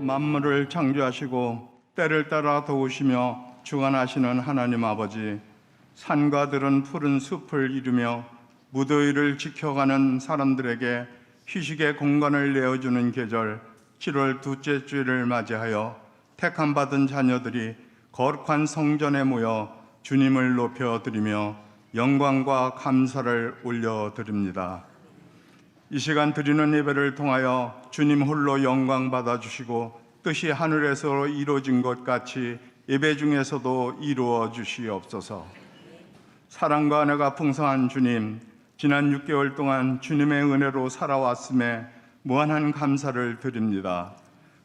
만물을 창조하시고 때를 따라 도우시며 주관하시는 하나님 아버지, 산과 들은 푸른 숲을 이루며 무더위를 지켜가는 사람들에게 휴식의 공간을 내어주는 계절 7월 둘째 주일을 맞이하여 택함 받은 자녀들이 거룩한 성전에 모여 주님을 높여드리며 영광과 감사를 올려드립니다. 이 시간 드리는 예배를 통하여 주님 홀로 영광 받아주시고 뜻이 하늘에서 이루어진 것 같이 예배 중에서도 이루어 주시옵소서. 사랑과 은혜가 풍성한 주님, 지난 6개월 동안 주님의 은혜로 살아왔음에 무한한 감사를 드립니다.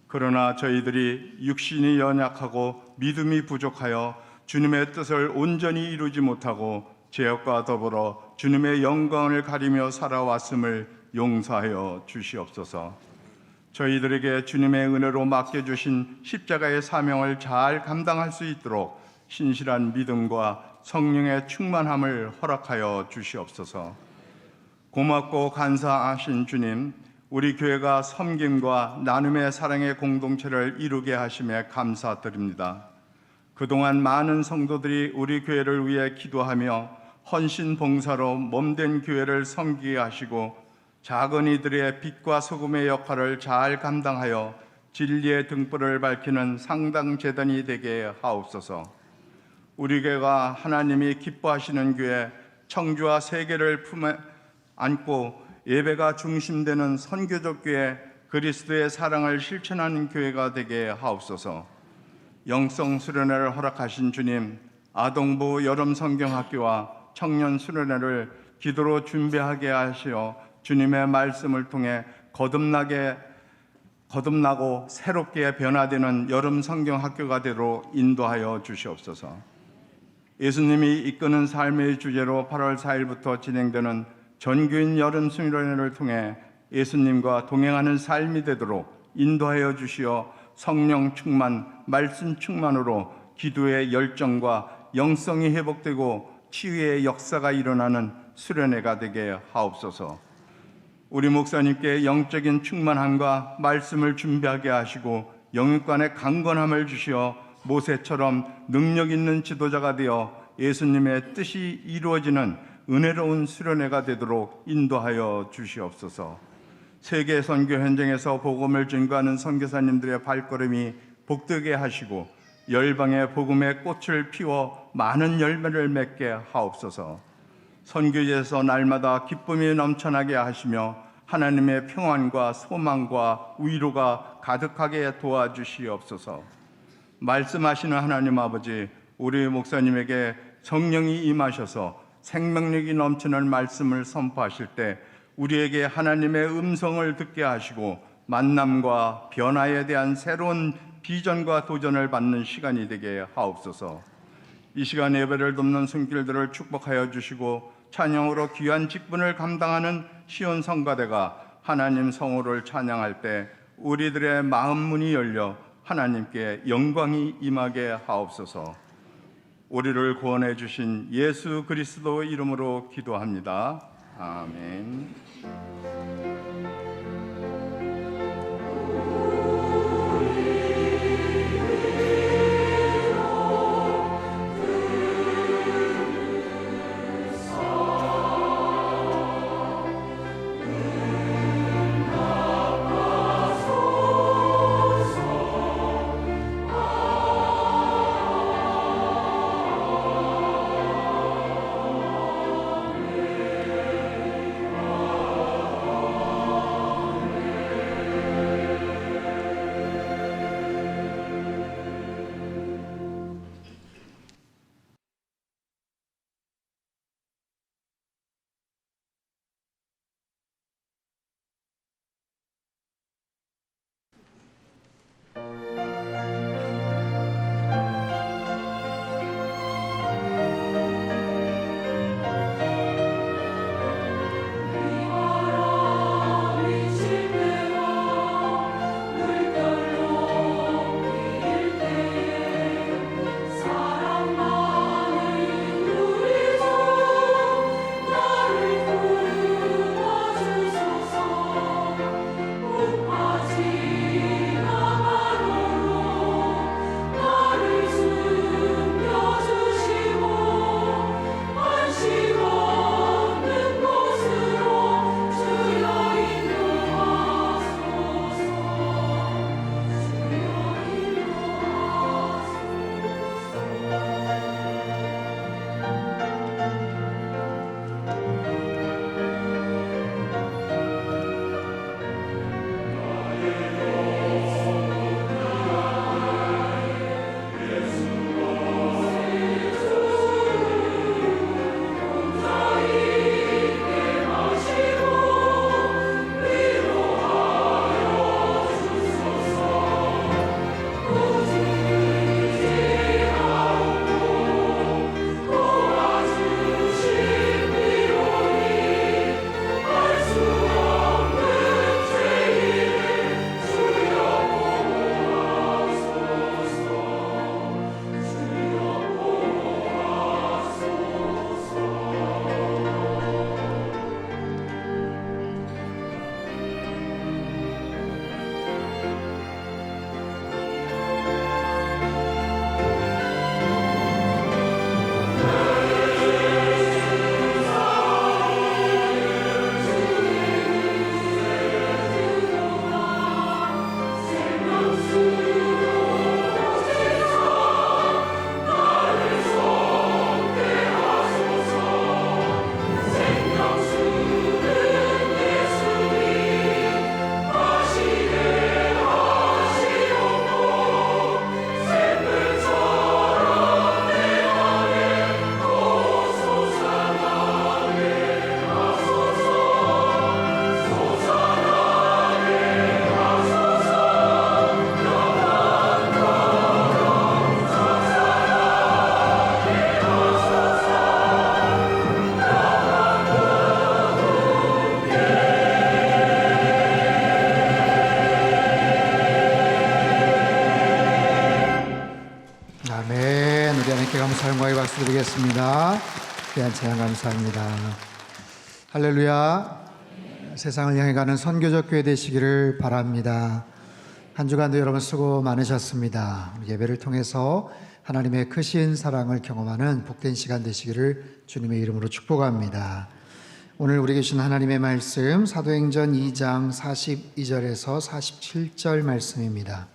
그러나 저희들이 육신이 연약하고 믿음이 부족하여 주님의 뜻을 온전히 이루지 못하고 죄악과 더불어 주님의 영광을 가리며 살아왔음을 용서하여 주시옵소서. 저희들에게 주님의 은혜로 맡겨주신 십자가의 사명을 잘 감당할 수 있도록 신실한 믿음과 성령의 충만함을 허락하여 주시옵소서. 고맙고 간사하신 주님, 우리 교회가 섬김과 나눔의 사랑의 공동체를 이루게 하심에 감사드립니다. 그동안 많은 성도들이 우리 교회를 위해 기도하며 헌신 봉사로 몸된 교회를 섬기게 하시고 작은 이들의 빛과 소금의 역할을 잘 감당하여 진리의 등불을 밝히는 상당 재단이 되게 하옵소서. 우리 교회가 하나님이 기뻐하시는 교회, 청주와 세계를 품에 안고 예배가 중심되는 선교적 교회, 그리스도의 사랑을 실천하는 교회가 되게 하옵소서. 영성 수련회를 허락하신 주님, 아동부 여름 성경학교와 청년 수련회를 기도로 준비하게 하시어 주님의 말씀을 통해 거듭나고 새롭게 변화되는 여름 성경학교가 되도록 인도하여 주시옵소서. 예수님이 이끄는 삶의 주제로 8월 4일부터 진행되는 전교인 여름 수련회를 통해 예수님과 동행하는 삶이 되도록 인도하여 주시어 성령 충만, 말씀 충만으로 기도의 열정과 영성이 회복되고 치유의 역사가 일어나는 수련회가 되게 하옵소서. 우리 목사님께 영적인 충만함과 말씀을 준비하게 하시고 영육간의 강건함을 주시어 모세처럼 능력 있는 지도자가 되어 예수님의 뜻이 이루어지는 은혜로운 수련회가 되도록 인도하여 주시옵소서. 세계 선교 현장에서 복음을 증거하는 선교사님들의 발걸음이 복되게 하시고 열방의 복음의 꽃을 피워 많은 열매를 맺게 하옵소서. 선교지에서 날마다 기쁨이 넘쳐나게 하시며 하나님의 평안과 소망과 위로가 가득하게 도와주시옵소서. 말씀하시는 하나님 아버지, 우리 목사님에게 성령이 임하셔서 생명력이 넘치는 말씀을 선포하실 때 우리에게 하나님의 음성을 듣게 하시고 만남과 변화에 대한 새로운 비전과 도전을 받는 시간이 되게 하옵소서. 이 시간 예배를 돕는 손길들을 축복하여 주시고 찬양으로 귀한 직분을 감당하는 시온 성가대가 하나님 성호를 찬양할 때 우리들의 마음 문이 열려 하나님께 영광이 임하게 하옵소서. 우리를 구원해 주신 예수 그리스도 이름으로 기도합니다. 아멘. 사용과의 박수 드리겠습니다. 귀한 찬양 감사합니다. 할렐루야. 세상을 향해 가는 선교적 교회 되시기를 바랍니다. 한 주간도 여러분 수고 많으셨습니다. 예배를 통해서 하나님의 크신 사랑을 경험하는 복된 시간 되시기를 주님의 이름으로 축복합니다. 오늘 우리에게 주신 하나님의 말씀 사도행전 2장 42절에서 47절 말씀입니다.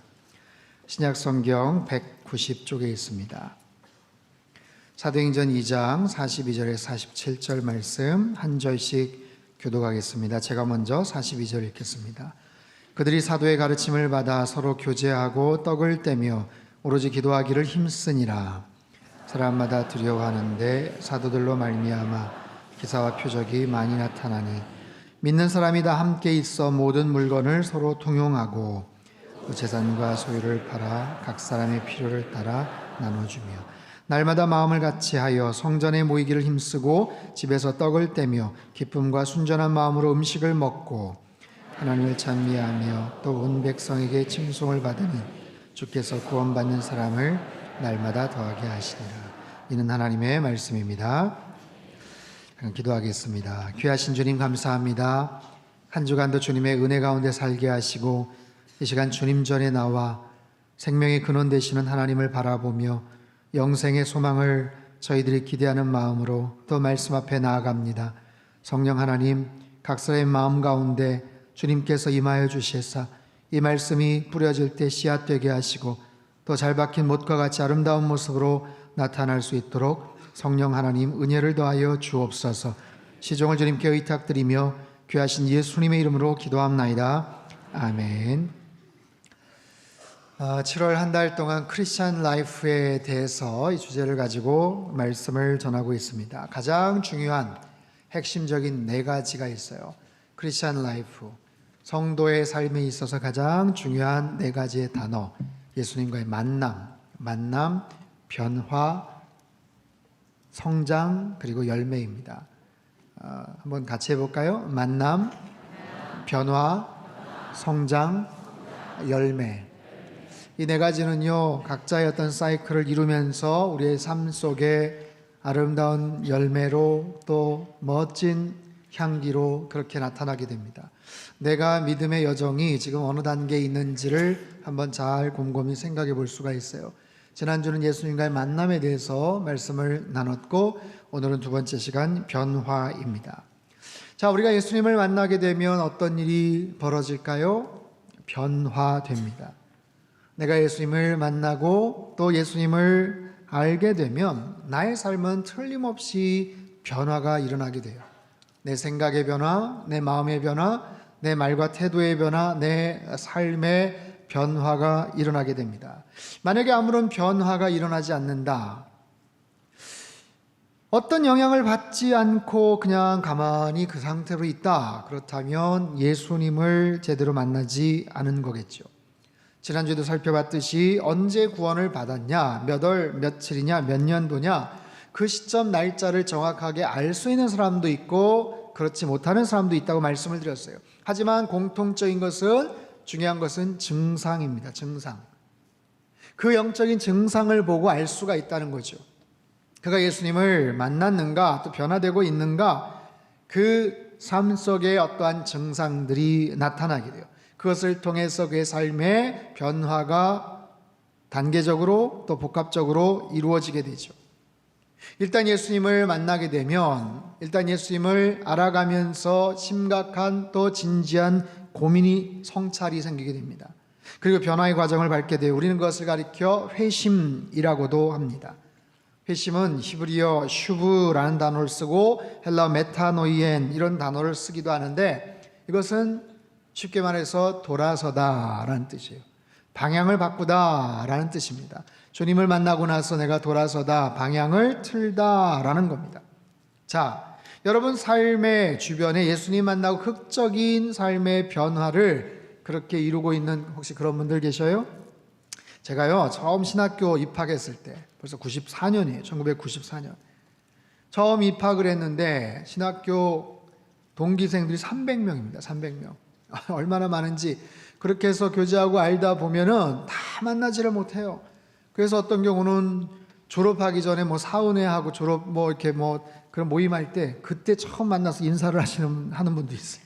신약성경 190쪽에 있습니다. 사도행전 2장 42절에서 47절 말씀 한 절씩 교독하겠습니다. 제가 먼저 42절 읽겠습니다. 그들이 사도의 가르침을 받아 서로 교제하고 떡을 떼며 오로지 기도하기를 힘쓰니라. 사람마다 두려워하는데 사도들로 말미암아 기사와 표적이 많이 나타나니 믿는 사람이 다 함께 있어 모든 물건을 서로 통용하고 또 재산과 소유를 팔아 각 사람의 필요를 따라 나눠주며 날마다 마음을 같이하여 성전에 모이기를 힘쓰고 집에서 떡을 떼며 기쁨과 순전한 마음으로 음식을 먹고 하나님을 찬미하며 또 온 백성에게 칭송을 받으니 주께서 구원받는 사람을 날마다 더하게 하시니라. 이는 하나님의 말씀입니다. 기도하겠습니다. 귀하신 주님 감사합니다. 한 주간도 주님의 은혜 가운데 살게 하시고 이 시간 주님 전에 나와 생명의 근원 되시는 하나님을 바라보며 영생의 소망을 저희들이 기대하는 마음으로 또 말씀 앞에 나아갑니다. 성령 하나님, 각 사람의 마음 가운데 주님께서 임하여 주시사 이 말씀이 뿌려질 때 씨앗 되게 하시고 또 잘 박힌 못과 같이 아름다운 모습으로 나타날 수 있도록 성령 하나님 은혜를 더하여 주옵소서. 시종을 주님께 의탁드리며 귀하신 예수님의 이름으로 기도합나이다. 아멘. 7월 한 달 동안 크리스찬 라이프에 대해서 이 주제를 가지고 말씀을 전하고 있습니다. 가장 중요한 핵심적인 4가지가 있어요. 크리스찬 라이프, 성도의 삶에 있어서 가장 중요한 4가지의 단어, 예수님과의 만남, 변화, 성장, 그리고 열매입니다. 한번 같이 해볼까요? 만남, 변화, 성장, 열매. 이 4가지는요, 각자의 어떤 사이클을 이루면서 우리의 삶 속에 아름다운 열매로 또 멋진 향기로 그렇게 나타나게 됩니다. 내가 믿음의 여정이 지금 어느 단계에 있는지를 한번 잘 곰곰이 생각해 볼 수가 있어요. 지난주는 예수님과의 만남에 대해서 말씀을 나눴고 오늘은 2번째 시간 변화입니다. 자, 우리가 예수님을 만나게 되면 어떤 일이 벌어질까요? 변화됩니다. 내가 예수님을 만나고 또 예수님을 알게 되면 나의 삶은 틀림없이 변화가 일어나게 돼요. 내 생각의 변화, 내 마음의 변화, 내 말과 태도의 변화, 내 삶의 변화가 일어나게 됩니다. 만약에 아무런 변화가 일어나지 않는다, 어떤 영향을 받지 않고 그냥 가만히 그 상태로 있다, 그렇다면 예수님을 제대로 만나지 않은 거겠죠. 지난주에도 살펴봤듯이 언제 구원을 받았냐, 몇 월, 며칠이냐, 몇 년도냐, 그 시점 날짜를 정확하게 알 수 있는 사람도 있고 그렇지 못하는 사람도 있다고 말씀을 드렸어요. 하지만 공통적인 것은, 중요한 것은 증상입니다. 증상. 그 영적인 증상을 보고 알 수가 있다는 거죠. 그가 예수님을 만났는가, 또 변화되고 있는가, 그 삶 속에 어떠한 증상들이 나타나게 돼요. 그것을 통해서 그의 삶의 변화가 단계적으로 또 복합적으로 이루어지게 되죠. 일단 예수님을 만나게 되면, 일단 예수님을 알아가면서 심각한 또 진지한 고민이 성찰이 생기게 됩니다. 그리고 변화의 과정을 밟게 돼요. 우리는 그것을 가리켜 회심이라고도 합니다. 회심은 히브리어 슈브라는 단어를 쓰고 헬라어 메타노이엔 이런 단어를 쓰기도 하는데, 이것은 쉽게 말해서 돌아서다라는 뜻이에요. 방향을 바꾸다라는 뜻입니다. 주님을 만나고 나서 내가 돌아서다, 방향을 틀다라는 겁니다. 자, 여러분 삶의 주변에 예수님 만나고 극적인 삶의 변화를 그렇게 이루고 있는 혹시 그런 분들 계셔요? 제가요, 처음 신학교 입학했을 때, 벌써 94년이에요. 1994년. 처음 입학을 했는데 신학교 동기생들이 300명입니다. 300명. 얼마나 많은지. 그렇게 해서 교제하고 알다 보면은 다 만나지를 못해요. 그래서 어떤 경우는 졸업하기 전에 뭐 사은회하고 졸업 뭐 이렇게 뭐 그런 모임할 때 그때 처음 만나서 인사를 하는 분도 있어요.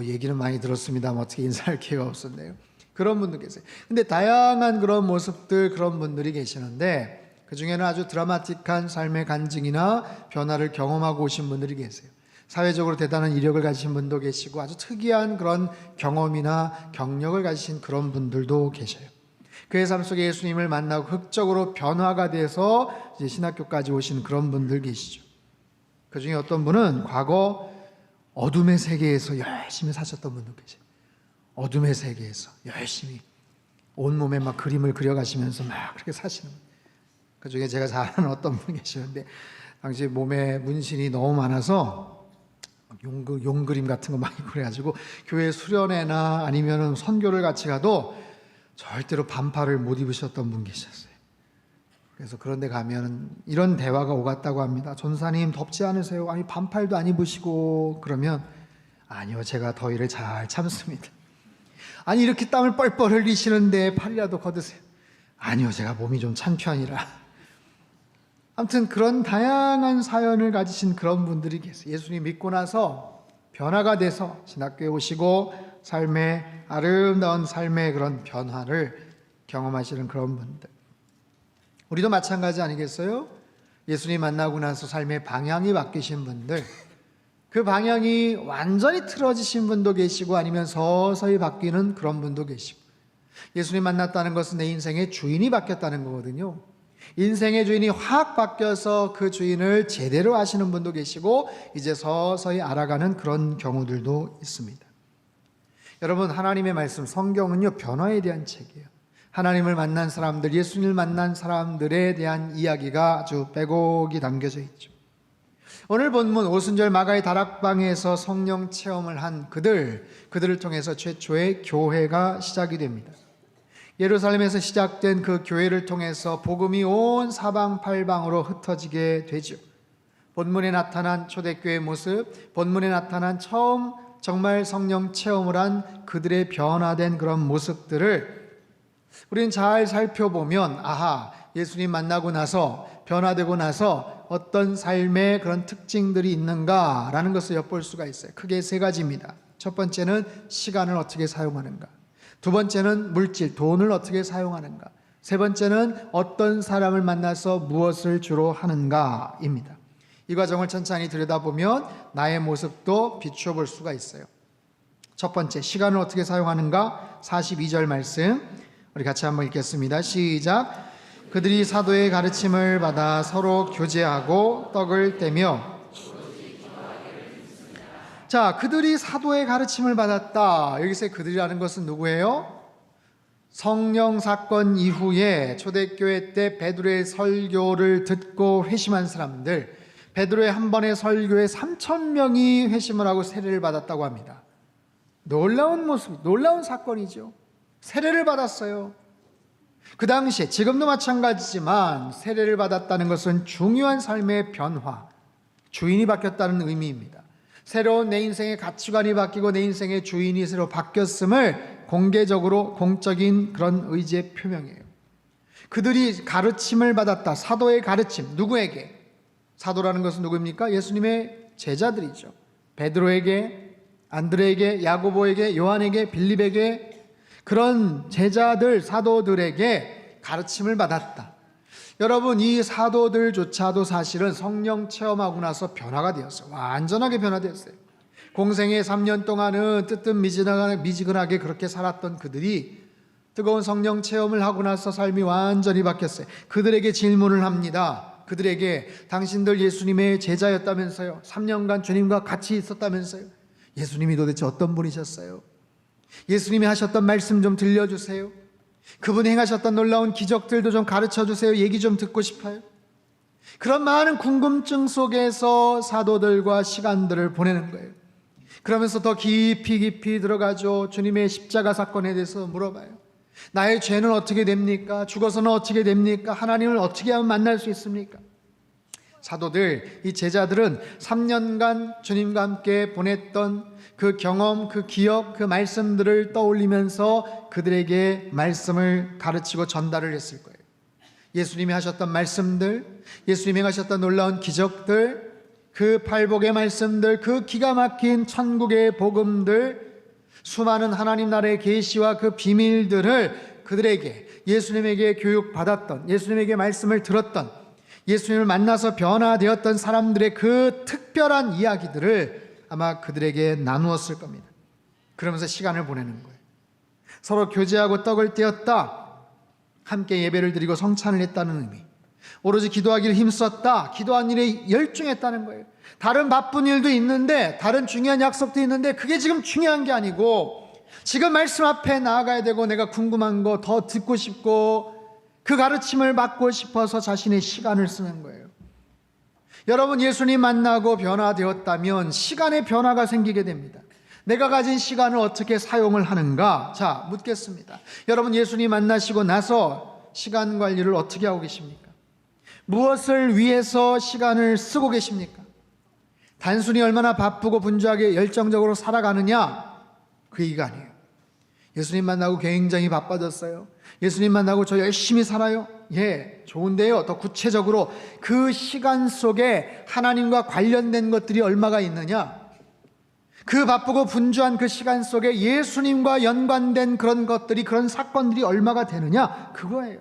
얘기는 많이 들었습니다만 어떻게 인사할 기회가 없었네요. 그런 분도 계세요. 근데 다양한 그런 모습들, 그런 분들이 계시는데 그 중에는 아주 드라마틱한 삶의 간증이나 변화를 경험하고 오신 분들이 계세요. 사회적으로 대단한 이력을 가지신 분도 계시고 아주 특이한 그런 경험이나 경력을 가지신 그런 분들도 계셔요. 그의 삶 속에 예수님을 만나고 극적으로 변화가 돼서 이제 신학교까지 오신 그런 분들 계시죠. 그 중에 어떤 분은 과거 어둠의 세계에서 열심히 사셨던 분도 계세요. 어둠의 세계에서 열심히 온몸에 막 그림을 그려가시면서 막 그렇게 사시는 분. 그 중에 제가 잘 아는 어떤 분이 계시는데 당시 몸에 문신이 너무 많아서 용 그림 같은 거 많이 그려가지고 교회 수련회나 아니면 선교를 같이 가도 절대로 반팔을 못 입으셨던 분 계셨어요. 그래서 그런 데 가면 이런 대화가 오갔다고 합니다. 전사님 덥지 않으세요? 아니 반팔도 안 입으시고. 그러면 아니요, 제가 더위를 잘 참습니다. 아니 이렇게 땀을 뻘뻘 흘리시는데 팔이라도 걷으세요. 아니요, 제가 몸이 좀 찬 편이라. 아무튼 그런 다양한 사연을 가지신 그런 분들이 계세요. 예수님 믿고 나서 변화가 돼서 신학교에 오시고 삶의 아름다운 삶의 그런 변화를 경험하시는 그런 분들. 우리도 마찬가지 아니겠어요? 예수님 만나고 나서 삶의 방향이 바뀌신 분들, 그 방향이 완전히 틀어지신 분도 계시고 아니면 서서히 바뀌는 그런 분도 계시고. 예수님 만났다는 것은 내 인생의 주인이 바뀌었다는 거거든요. 인생의 주인이 확 바뀌어서 그 주인을 제대로 아시는 분도 계시고 이제 서서히 알아가는 그런 경우들도 있습니다. 여러분, 하나님의 말씀 성경은요 변화에 대한 책이에요. 하나님을 만난 사람들, 예수님을 만난 사람들에 대한 이야기가 아주 빼곡히 담겨져 있죠. 오늘 본문 오순절 마가의 다락방에서 성령 체험을 한 그들을 통해서 최초의 교회가 시작이 됩니다. 예루살렘에서 시작된 그 교회를 통해서 복음이 온 사방팔방으로 흩어지게 되죠. 본문에 나타난 초대교회의 모습, 본문에 나타난 처음 정말 성령 체험을 한 그들의 변화된 그런 모습들을 우리는 잘 살펴보면 아하, 예수님 만나고 나서 변화되고 나서 어떤 삶의 그런 특징들이 있는가라는 것을 엿볼 수가 있어요. 크게 세 가지입니다. 첫 번째는 시간을 어떻게 사용하는가, 두 번째는 물질, 돈을 어떻게 사용하는가, 세 번째는 어떤 사람을 만나서 무엇을 주로 하는가입니다. 이 과정을 천천히 들여다보면 나의 모습도 비추어 볼 수가 있어요. 첫 번째, 시간을 어떻게 사용하는가. 42절 말씀 우리 같이 한번 읽겠습니다. 시작. 그들이 사도의 가르침을 받아 서로 교제하고 떡을 떼며. 자, 그들이 사도의 가르침을 받았다. 여기서 그들이라는 것은 누구예요? 성령 사건 이후에 초대교회 때 베드로의 설교를 듣고 회심한 사람들, 베드로의 한 번의 설교에 3,000명이 회심을 하고 세례를 받았다고 합니다. 놀라운 모습, 놀라운 사건이죠. 세례를 받았어요. 그 당시에, 지금도 마찬가지지만 세례를 받았다는 것은 중요한 삶의 변화, 주인이 바뀌었다는 의미입니다. 새로운 내 인생의 가치관이 바뀌고 내 인생의 주인이 새로 바뀌었음을 공개적으로 공적인 그런 의지의 표명이에요. 그들이 가르침을 받았다. 사도의 가르침, 누구에게? 사도라는 것은 누구입니까? 예수님의 제자들이죠. 베드로에게, 안드레에게, 야고보에게, 요한에게, 빌립에게, 그런 제자들, 사도들에게 가르침을 받았다. 여러분, 이 사도들조차도 사실은 성령 체험하고 나서 변화가 되었어요. 완전하게 변화되었어요. 공생의 3년 동안은 뜨뜻미지근하게 그렇게 살았던 그들이 뜨거운 성령 체험을 하고 나서 삶이 완전히 바뀌었어요. 그들에게 질문을 합니다. 그들에게 당신들 예수님의 제자였다면서요. 3년간 주님과 같이 있었다면서요. 예수님이 도대체 어떤 분이셨어요? 예수님이 하셨던 말씀 좀 들려주세요. 그분이 행하셨던 놀라운 기적들도 좀 가르쳐주세요. 얘기 좀 듣고 싶어요. 그런 많은 궁금증 속에서 사도들과 시간들을 보내는 거예요. 그러면서 더 깊이 들어가죠. 주님의 십자가 사건에 대해서 물어봐요. 나의 죄는 어떻게 됩니까? 죽어서는 어떻게 됩니까? 하나님을 어떻게 하면 만날 수 있습니까? 사도들, 이 제자들은 3년간 주님과 함께 보냈던 그 경험, 그 기억, 그 말씀들을 떠올리면서 그들에게 말씀을 가르치고 전달을 했을 거예요. 예수님이 하셨던 말씀들, 예수님이 하셨던 놀라운 기적들, 그 팔복의 말씀들, 그 기가 막힌 천국의 복음들, 수많은 하나님 나라의 계시와 그 비밀들을 그들에게 예수님에게 교육받았던, 예수님에게 말씀을 들었던, 예수님을 만나서 변화되었던 사람들의 그 특별한 이야기들을 아마 그들에게 나누었을 겁니다. 그러면서 시간을 보내는 거예요. 서로 교제하고 떡을 떼었다, 함께 예배를 드리고 성찬을 했다는 의미, 오로지 기도하기를 힘썼다, 기도한 일에 열중했다는 거예요. 다른 바쁜 일도 있는데, 다른 중요한 약속도 있는데 그게 지금 중요한 게 아니고 지금 말씀 앞에 나아가야 되고, 내가 궁금한 거 더 듣고 싶고 그 가르침을 받고 싶어서 자신의 시간을 쓰는 거예요. 여러분, 예수님 만나고 변화되었다면 시간의 변화가 생기게 됩니다. 내가 가진 시간을 어떻게 사용을 하는가? 자, 묻겠습니다. 여러분, 예수님 만나시고 나서 시간 관리를 어떻게 하고 계십니까? 무엇을 위해서 시간을 쓰고 계십니까? 단순히 얼마나 바쁘고 분주하게 열정적으로 살아가느냐, 그 얘기가 아니에요. 예수님 만나고 굉장히 바빠졌어요. 예수님 만나고 저 열심히 살아요. 예, 좋은데요. 더 구체적으로 그 시간 속에 하나님과 관련된 것들이 얼마가 있느냐, 그 바쁘고 분주한 그 시간 속에 예수님과 연관된 그런 것들이, 그런 사건들이 얼마가 되느냐, 그거예요.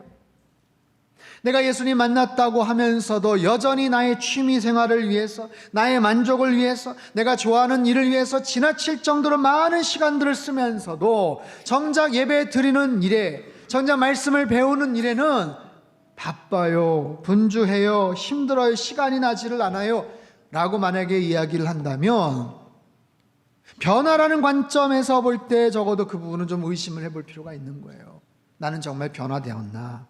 내가 예수님 만났다고 하면서도 여전히 나의 취미 생활을 위해서, 나의 만족을 위해서, 내가 좋아하는 일을 위해서 지나칠 정도로 많은 시간들을 쓰면서도 정작 예배 드리는 일에, 정작 말씀을 배우는 일에는 바빠요, 분주해요, 힘들어요, 시간이 나지를 않아요 라고 만약에 이야기를 한다면, 변화라는 관점에서 볼 때 적어도 그 부분은 좀 의심을 해볼 필요가 있는 거예요. 나는 정말 변화되었나?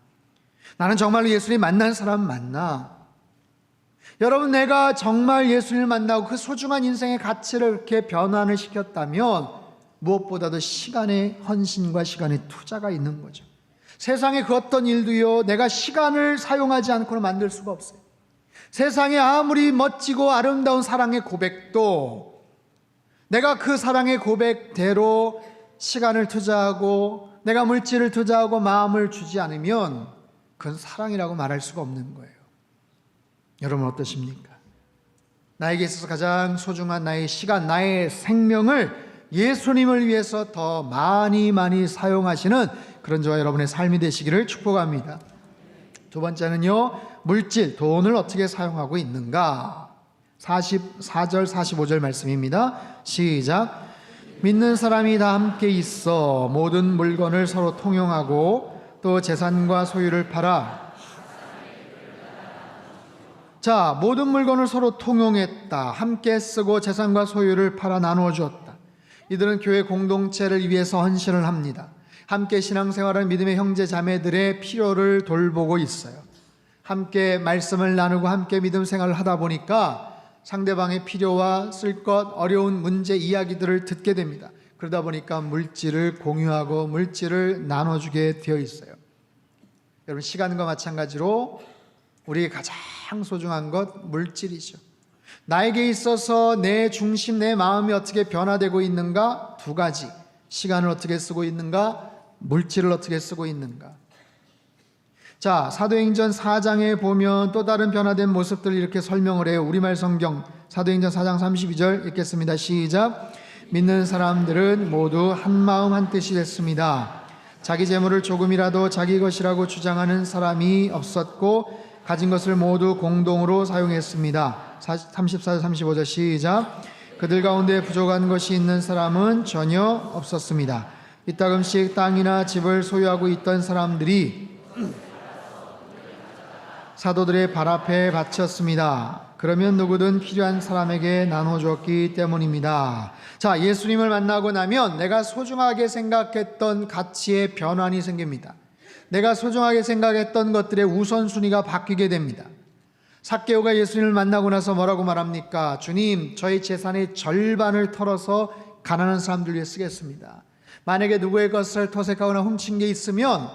나는 정말로 예수님 만난 사람 맞나? 여러분, 내가 정말 예수님을 만나고 그 소중한 인생의 가치를 이렇게 변환을 시켰다면 무엇보다도 시간의 헌신과 시간의 투자가 있는 거죠. 세상의 그 어떤 일도요, 내가 시간을 사용하지 않고는 만들 수가 없어요. 세상에 아무리 멋지고 아름다운 사랑의 고백도 내가 그 사랑의 고백대로 시간을 투자하고 내가 물질을 투자하고 마음을 주지 않으면 그건 사랑이라고 말할 수가 없는 거예요. 여러분 어떠십니까? 나에게 있어서 가장 소중한 나의 시간, 나의 생명을 예수님을 위해서 더 많이 사용하시는 그런 저와 여러분의 삶이 되시기를 축복합니다. 두 번째는요, 물질, 돈을 어떻게 사용하고 있는가? 44절 45절 말씀입니다. 시작. 믿는 사람이 다 함께 있어 모든 물건을 서로 통용하고 또 재산과 소유를 팔아. 자, 모든 물건을 서로 통용했다, 함께 쓰고 재산과 소유를 팔아 나누어 주었다. 이들은 교회 공동체를 위해서 헌신을 합니다. 함께 신앙생활하는 믿음의 형제 자매들의 필요를 돌보고 있어요. 함께 말씀을 나누고 함께 믿음 생활을 하다 보니까 상대방의 필요와 쓸 것, 어려운 문제 이야기들을 듣게 됩니다. 그러다 보니까 물질을 공유하고 물질을 나눠주게 되어 있어요. 여러분, 시간과 마찬가지로 우리의 가장 소중한 것 물질이죠. 나에게 있어서 내 중심, 내 마음이 어떻게 변화되고 있는가? 두 가지. 시간을 어떻게 쓰고 있는가? 물질을 어떻게 쓰고 있는가? 자, 사도행전 4장에 보면 또 다른 변화된 모습들을 이렇게 설명을 해요. 우리말 성경 사도행전 4장 32절 읽겠습니다. 시작. 믿는 사람들은 모두 한 마음 한 뜻이 됐습니다. 자기 재물을 조금이라도 자기 것이라고 주장하는 사람이 없었고 가진 것을 모두 공동으로 사용했습니다. 34절 35절 시작. 그들 가운데 부족한 것이 있는 사람은 전혀 없었습니다. 이따금씩 땅이나 집을 소유하고 있던 사람들이 사도들의 발 앞에 바쳤습니다. 그러면 누구든 필요한 사람에게 나눠줬기 때문입니다. 자, 예수님을 만나고 나면 내가 소중하게 생각했던 가치의 변환이 생깁니다. 내가 소중하게 생각했던 것들의 우선순위가 바뀌게 됩니다. 삭개오가 예수님을 만나고 나서 뭐라고 말합니까? 주님, 저희 재산의 절반을 털어서 가난한 사람들 위해 쓰겠습니다. 만약에 누구의 것을 토색하거나 훔친 게 있으면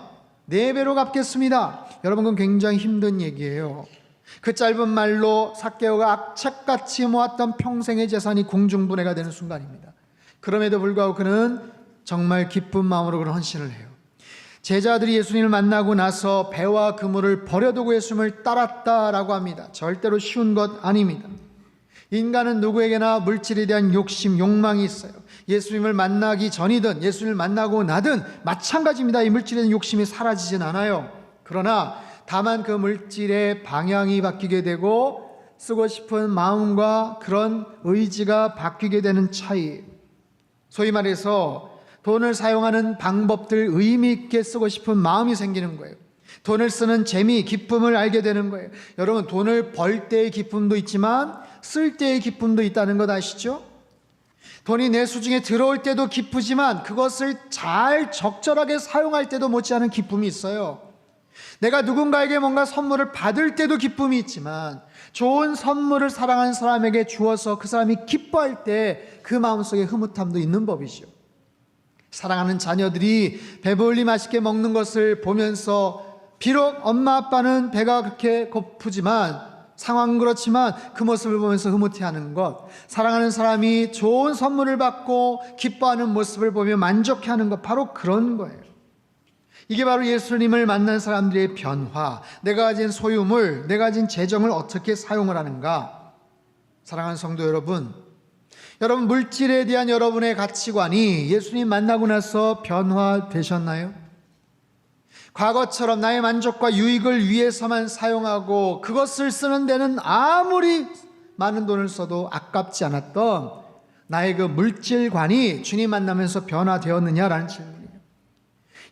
4배로 갚겠습니다. 여러분, 그건 굉장히 힘든 얘기예요. 그 짧은 말로 삭개오가 악착같이 모았던 평생의 재산이 공중분해가 되는 순간입니다. 그럼에도 불구하고 그는 정말 기쁜 마음으로 그런 헌신을 해요. 제자들이 예수님을 만나고 나서 배와 그물을 버려두고 예수님을 따랐다라고 합니다. 절대로 쉬운 것 아닙니다. 인간은 누구에게나 물질에 대한 욕심, 욕망이 있어요. 예수님을 만나기 전이든 예수님을 만나고 나든 마찬가지입니다. 이 물질에 대한 욕심이 사라지진 않아요. 그러나 다만 그 물질의 방향이 바뀌게 되고 쓰고 싶은 마음과 그런 의지가 바뀌게 되는 차이. 소위 말해서 돈을 사용하는 방법들 의미 있게 쓰고 싶은 마음이 생기는 거예요. 돈을 쓰는 재미, 기쁨을 알게 되는 거예요. 여러분, 돈을 벌 때의 기쁨도 있지만 쓸 때의 기쁨도 있다는 것 아시죠? 돈이 내 수중에 들어올 때도 기쁘지만 그것을 잘 적절하게 사용할 때도 못지않은 기쁨이 있어요. 내가 누군가에게 뭔가 선물을 받을 때도 기쁨이 있지만 좋은 선물을 사랑하는 사람에게 주어서 그 사람이 기뻐할 때 그 마음속에 흐뭇함도 있는 법이죠. 사랑하는 자녀들이 배불리 맛있게 먹는 것을 보면서 비록 엄마 아빠는 배가 그렇게 고프지만 상황은 그렇지만 그 모습을 보면서 흐뭇해하는 것, 사랑하는 사람이 좋은 선물을 받고 기뻐하는 모습을 보며 만족해하는 것, 바로 그런 거예요. 이게 바로 예수님을 만난 사람들의 변화, 내가 가진 소유물, 내가 가진 재정을 어떻게 사용을 하는가. 사랑하는 성도 여러분, 여러분 물질에 대한 여러분의 가치관이 예수님 만나고 나서 변화되셨나요? 과거처럼 나의 만족과 유익을 위해서만 사용하고 그것을 쓰는 데는 아무리 많은 돈을 써도 아깝지 않았던 나의 그 물질관이 주님 만나면서 변화되었느냐라는 질문이에요.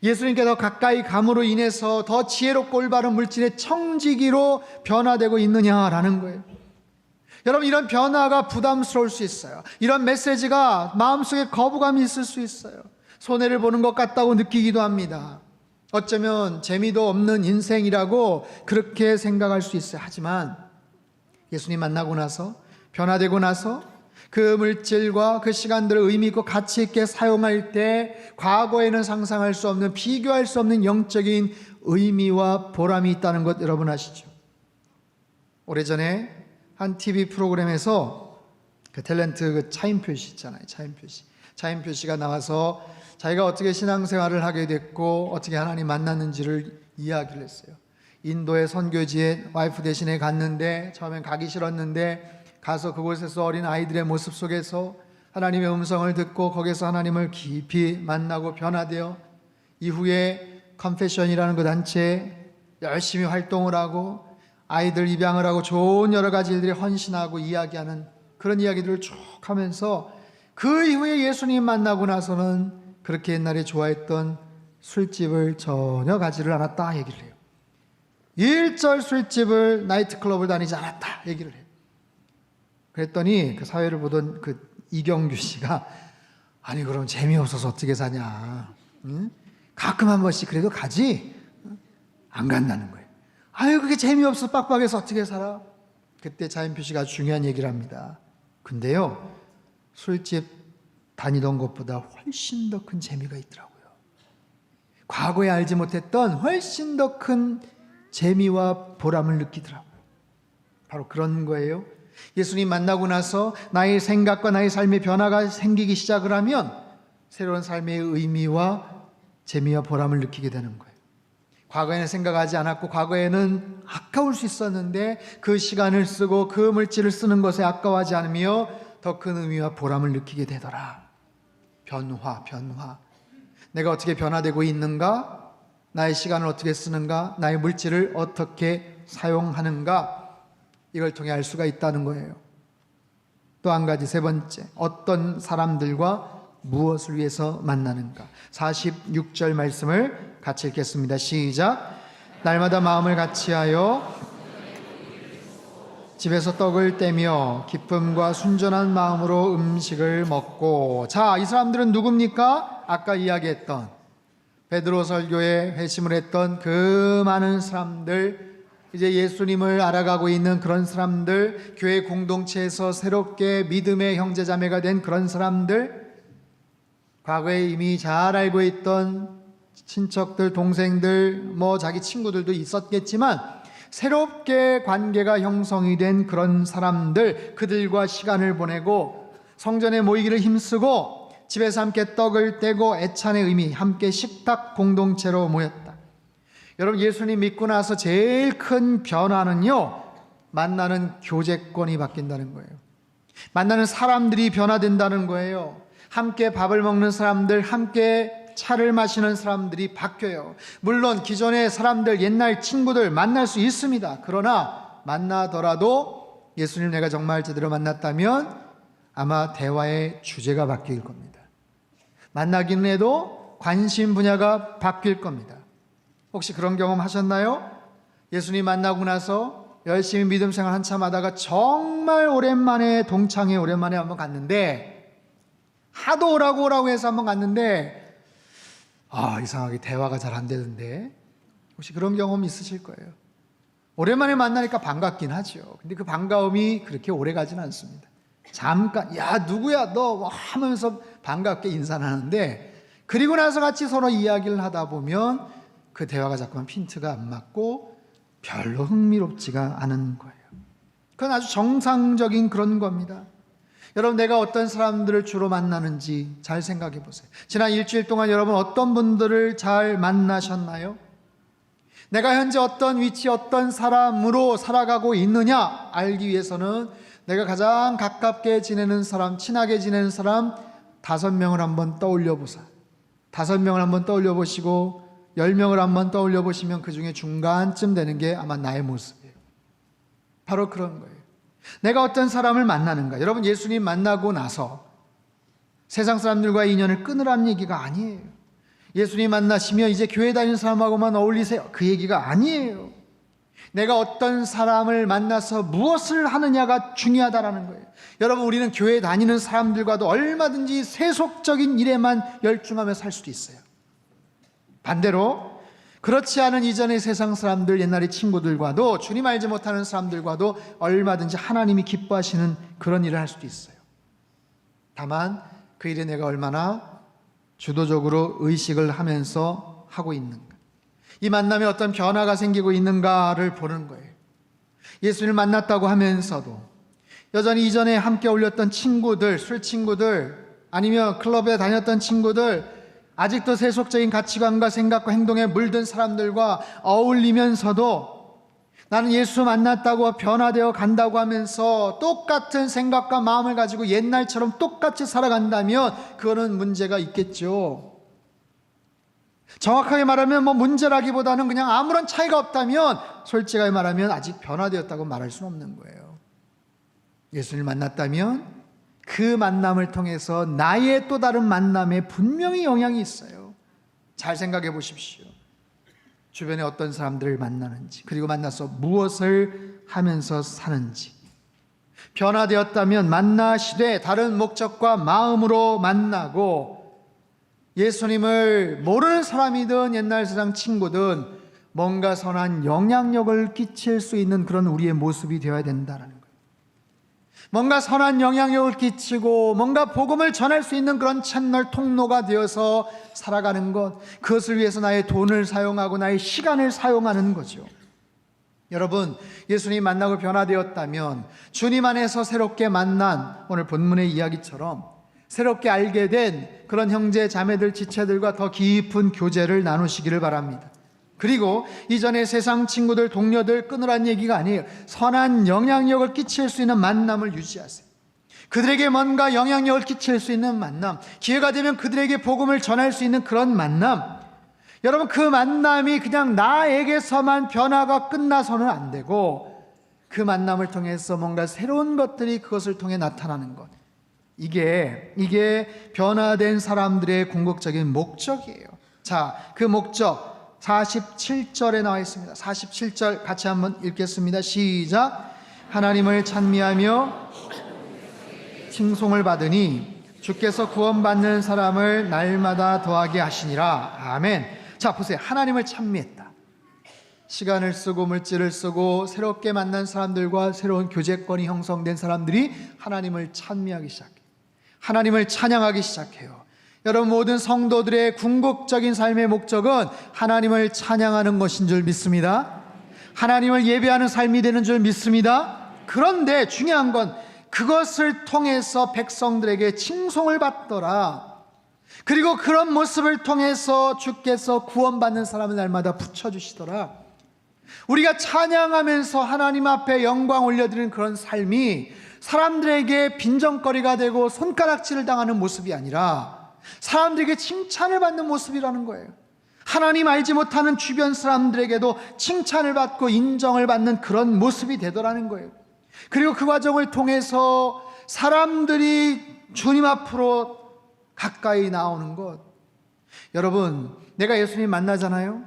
예수님께 더 가까이 감으로 인해서 더 지혜롭고 올바른 물질의 청지기로 변화되고 있느냐라는 거예요. 여러분, 이런 변화가 부담스러울 수 있어요. 이런 메시지가 마음속에 거부감이 있을 수 있어요. 손해를 보는 것 같다고 느끼기도 합니다. 어쩌면 재미도 없는 인생이라고 그렇게 생각할 수 있어요. 하지만 예수님 만나고 나서, 변화되고 나서 그 물질과 그 시간들을 의미 있고 가치 있게 사용할 때 과거에는 상상할 수 없는, 비교할 수 없는 영적인 의미와 보람이 있다는 것 여러분 아시죠? 오래전에 한 TV 프로그램에서 그 탤런트 그 차인표씨 있잖아요. 차인표씨가 나와서 자기가 어떻게 신앙생활을 하게 됐고 어떻게 하나님 만났는지를 이야기를 했어요. 인도의 선교지에 와이프 대신에 갔는데 처음엔 가기 싫었는데 가서 그곳에서 어린 아이들의 모습 속에서 하나님의 음성을 듣고 거기서 하나님을 깊이 만나고 변화되어 이후에 컨페션이라는 그 단체에 열심히 활동을 하고 아이들 입양을 하고 좋은 여러 가지 일들에 헌신하고 이야기하는 그런 이야기들을 쭉 하면서 그 이후에 예수님 만나고 나서는 그렇게 옛날에 좋아했던 술집을 전혀 가지를 않았다 얘기를 해요. 일절 술집을, 나이트클럽을 다니지 않았다 얘기를 해요. 그랬더니 그 사회를 보던 그 이경규 씨가 아니 그럼 재미없어서 어떻게 사냐, 응? 가끔 한 번씩 그래도 가지, 안 간다는 거예요. 아유 그게 재미없어 빡빡해서 어떻게 살아. 그때 차인표 씨가 중요한 얘기를 합니다. 근데요 술집 다니던 것보다 훨씬 더 큰 재미가 있더라고요. 과거에 알지 못했던 훨씬 더 큰 재미와 보람을 느끼더라고요. 바로 그런 거예요. 예수님 만나고 나서 나의 생각과 나의 삶의 변화가 생기기 시작을 하면 새로운 삶의 의미와 재미와 보람을 느끼게 되는 거예요. 과거에는 생각하지 않았고 과거에는 아까울 수 있었는데 그 시간을 쓰고 그 물질을 쓰는 것에 아까워하지 않으며 더 큰 의미와 보람을 느끼게 되더라. 변화. 내가 어떻게 변화되고 있는가? 나의 시간을 어떻게 쓰는가? 나의 물질을 어떻게 사용하는가? 이걸 통해 알 수가 있다는 거예요. 또 한 가지, 세 번째, 어떤 사람들과 무엇을 위해서 만나는가? 46절 말씀을 같이 읽겠습니다. 시작. 날마다 마음을 같이하여 집에서 떡을 떼며 기쁨과 순전한 마음으로 음식을 먹고. 자, 이 사람들은 누굽니까? 아까 이야기했던 베드로 설교에 회심을 했던 그 많은 사람들, 이제 예수님을 알아가고 있는 그런 사람들, 교회 공동체에서 새롭게 믿음의 형제자매가 된 그런 사람들, 과거에 이미 잘 알고 있던 친척들, 동생들, 자기 친구들도 있었겠지만 새롭게 관계가 형성이 된 그런 사람들, 그들과 시간을 보내고 성전에 모이기를 힘쓰고 집에서 함께 떡을 떼고 애찬의 의미, 함께 식탁 공동체로 모였다. 여러분, 예수님 믿고 나서 제일 큰 변화는요, 만나는 교제권이 바뀐다는 거예요. 만나는 사람들이 변화된다는 거예요. 함께 밥을 먹는 사람들, 함께 차를 마시는 사람들이 바뀌어요. 물론 기존의 사람들, 옛날 친구들 만날 수 있습니다. 그러나 만나더라도 예수님 내가 정말 제대로 만났다면 아마 대화의 주제가 바뀔 겁니다. 만나기는 해도 관심 분야가 바뀔 겁니다. 혹시 그런 경험 하셨나요? 예수님 만나고 나서 열심히 믿음 생활 한참 하다가 정말 오랜만에 동창회 오랜만에 한번 갔는데, 하도 오라고 해서 한번 갔는데 이상하게 대화가 잘 안 되던데. 혹시 그런 경험 있으실 거예요. 오랜만에 만나니까 반갑긴 하죠. 근데 그 반가움이 그렇게 오래 가진 않습니다. 잠깐 야 누구야 너 하면서 반갑게 인사를 하는데, 그리고 나서 같이 서로 이야기를 하다 보면 그 대화가 자꾸만 핀트가 안 맞고 별로 흥미롭지가 않은 거예요. 그건 아주 정상적인 그런 겁니다. 여러분, 내가 어떤 사람들을 주로 만나는지 잘 생각해 보세요. 지난 일주일 동안 여러분 어떤 분들을 잘 만나셨나요? 내가 현재 어떤 위치, 어떤 사람으로 살아가고 있느냐 알기 위해서는 내가 가장 가깝게 지내는 사람, 친하게 지내는 사람 5명을 한번 떠올려 보세요. 5명을 한번 떠올려 보시고 10명을 한번 떠올려 보시면 그 중에 중간쯤 되는 게 아마 나의 모습이에요. 바로 그런 거예요. 내가 어떤 사람을 만나는가. 여러분, 예수님 만나고 나서 세상 사람들과의 인연을 끊으라는 얘기가 아니에요. 예수님 만나시면 이제 교회 다니는 사람하고만 어울리세요, 그 얘기가 아니에요. 내가 어떤 사람을 만나서 무엇을 하느냐가 중요하다라는 거예요. 여러분, 우리는 교회 다니는 사람들과도 얼마든지 세속적인 일에만 열중하며 살 수도 있어요. 반대로 그렇지 않은 이전의 세상 사람들, 옛날의 친구들과도, 주님 알지 못하는 사람들과도 얼마든지 하나님이 기뻐하시는 그런 일을 할 수도 있어요. 다만 그 일에 내가 얼마나 주도적으로 의식을 하면서 하고 있는가, 이 만남에 어떤 변화가 생기고 있는가를 보는 거예요. 예수님을 만났다고 하면서도 여전히 이전에 함께 어울렸던 친구들, 술 친구들, 아니면 클럽에 다녔던 친구들, 아직도 세속적인 가치관과 생각과 행동에 물든 사람들과 어울리면서도 나는 예수 만났다고 변화되어 간다고 하면서 똑같은 생각과 마음을 가지고 옛날처럼 똑같이 살아간다면 그거는 문제가 있겠죠. 정확하게 말하면 문제라기보다는 그냥 아무런 차이가 없다면, 솔직하게 말하면 아직 변화되었다고 말할 수는 없는 거예요. 예수를 만났다면 그 만남을 통해서 나의 또 다른 만남에 분명히 영향이 있어요. 잘 생각해 보십시오. 주변에 어떤 사람들을 만나는지, 그리고 만나서 무엇을 하면서 사는지. 변화되었다면 만나시되 다른 목적과 마음으로 만나고, 예수님을 모르는 사람이든 옛날 세상 친구든 뭔가 선한 영향력을 끼칠 수 있는 그런 우리의 모습이 되어야 된다는 거예요. 뭔가 선한 영향력을 끼치고 뭔가 복음을 전할 수 있는 그런 채널, 통로가 되어서 살아가는 것, 그것을 위해서 나의 돈을 사용하고 나의 시간을 사용하는 거죠. 여러분, 예수님 만나고 변화되었다면 주님 안에서 새롭게 만난, 오늘 본문의 이야기처럼 새롭게 알게 된 그런 형제 자매들, 지체들과 더 깊은 교제를 나누시기를 바랍니다. 그리고 이전에 세상 친구들, 동료들 끊으란 얘기가 아니에요. 선한 영향력을 끼칠 수 있는 만남을 유지하세요. 그들에게 뭔가 영향력을 끼칠 수 있는 만남, 기회가 되면 그들에게 복음을 전할 수 있는 그런 만남. 여러분, 그 만남이 그냥 나에게서만 변화가 끝나서는 안 되고, 그 만남을 통해서 뭔가 새로운 것들이 그것을 통해 나타나는 것, 이게 변화된 사람들의 궁극적인 목적이에요. 자, 그 목적 47절에 나와 있습니다. 47절 같이 한번 읽겠습니다. 시작. 하나님을 찬미하며 칭송을 받으니 주께서 구원받는 사람을 날마다 더하게 하시니라. 아멘. 자, 보세요. 하나님을 찬미했다. 시간을 쓰고 물질을 쓰고 새롭게 만난 사람들과 새로운 교제권이 형성된 사람들이 하나님을 찬미하기 시작해요. 하나님을 찬양하기 시작해요. 여러분, 모든 성도들의 궁극적인 삶의 목적은 하나님을 찬양하는 것인 줄 믿습니다. 하나님을 예배하는 삶이 되는 줄 믿습니다. 그런데 중요한 건 그것을 통해서 백성들에게 칭송을 받더라. 그리고 그런 모습을 통해서 주께서 구원받는 사람을 날마다 붙여주시더라. 우리가 찬양하면서 하나님 앞에 영광 올려드리는 그런 삶이 사람들에게 빈정거리가 되고 손가락질을 당하는 모습이 아니라 사람들에게 칭찬을 받는 모습이라는 거예요. 하나님 알지 못하는 주변 사람들에게도 칭찬을 받고 인정을 받는 그런 모습이 되더라는 거예요. 그리고 그 과정을 통해서 사람들이 주님 앞으로 가까이 나오는 것. 여러분, 내가 예수님 만나잖아요.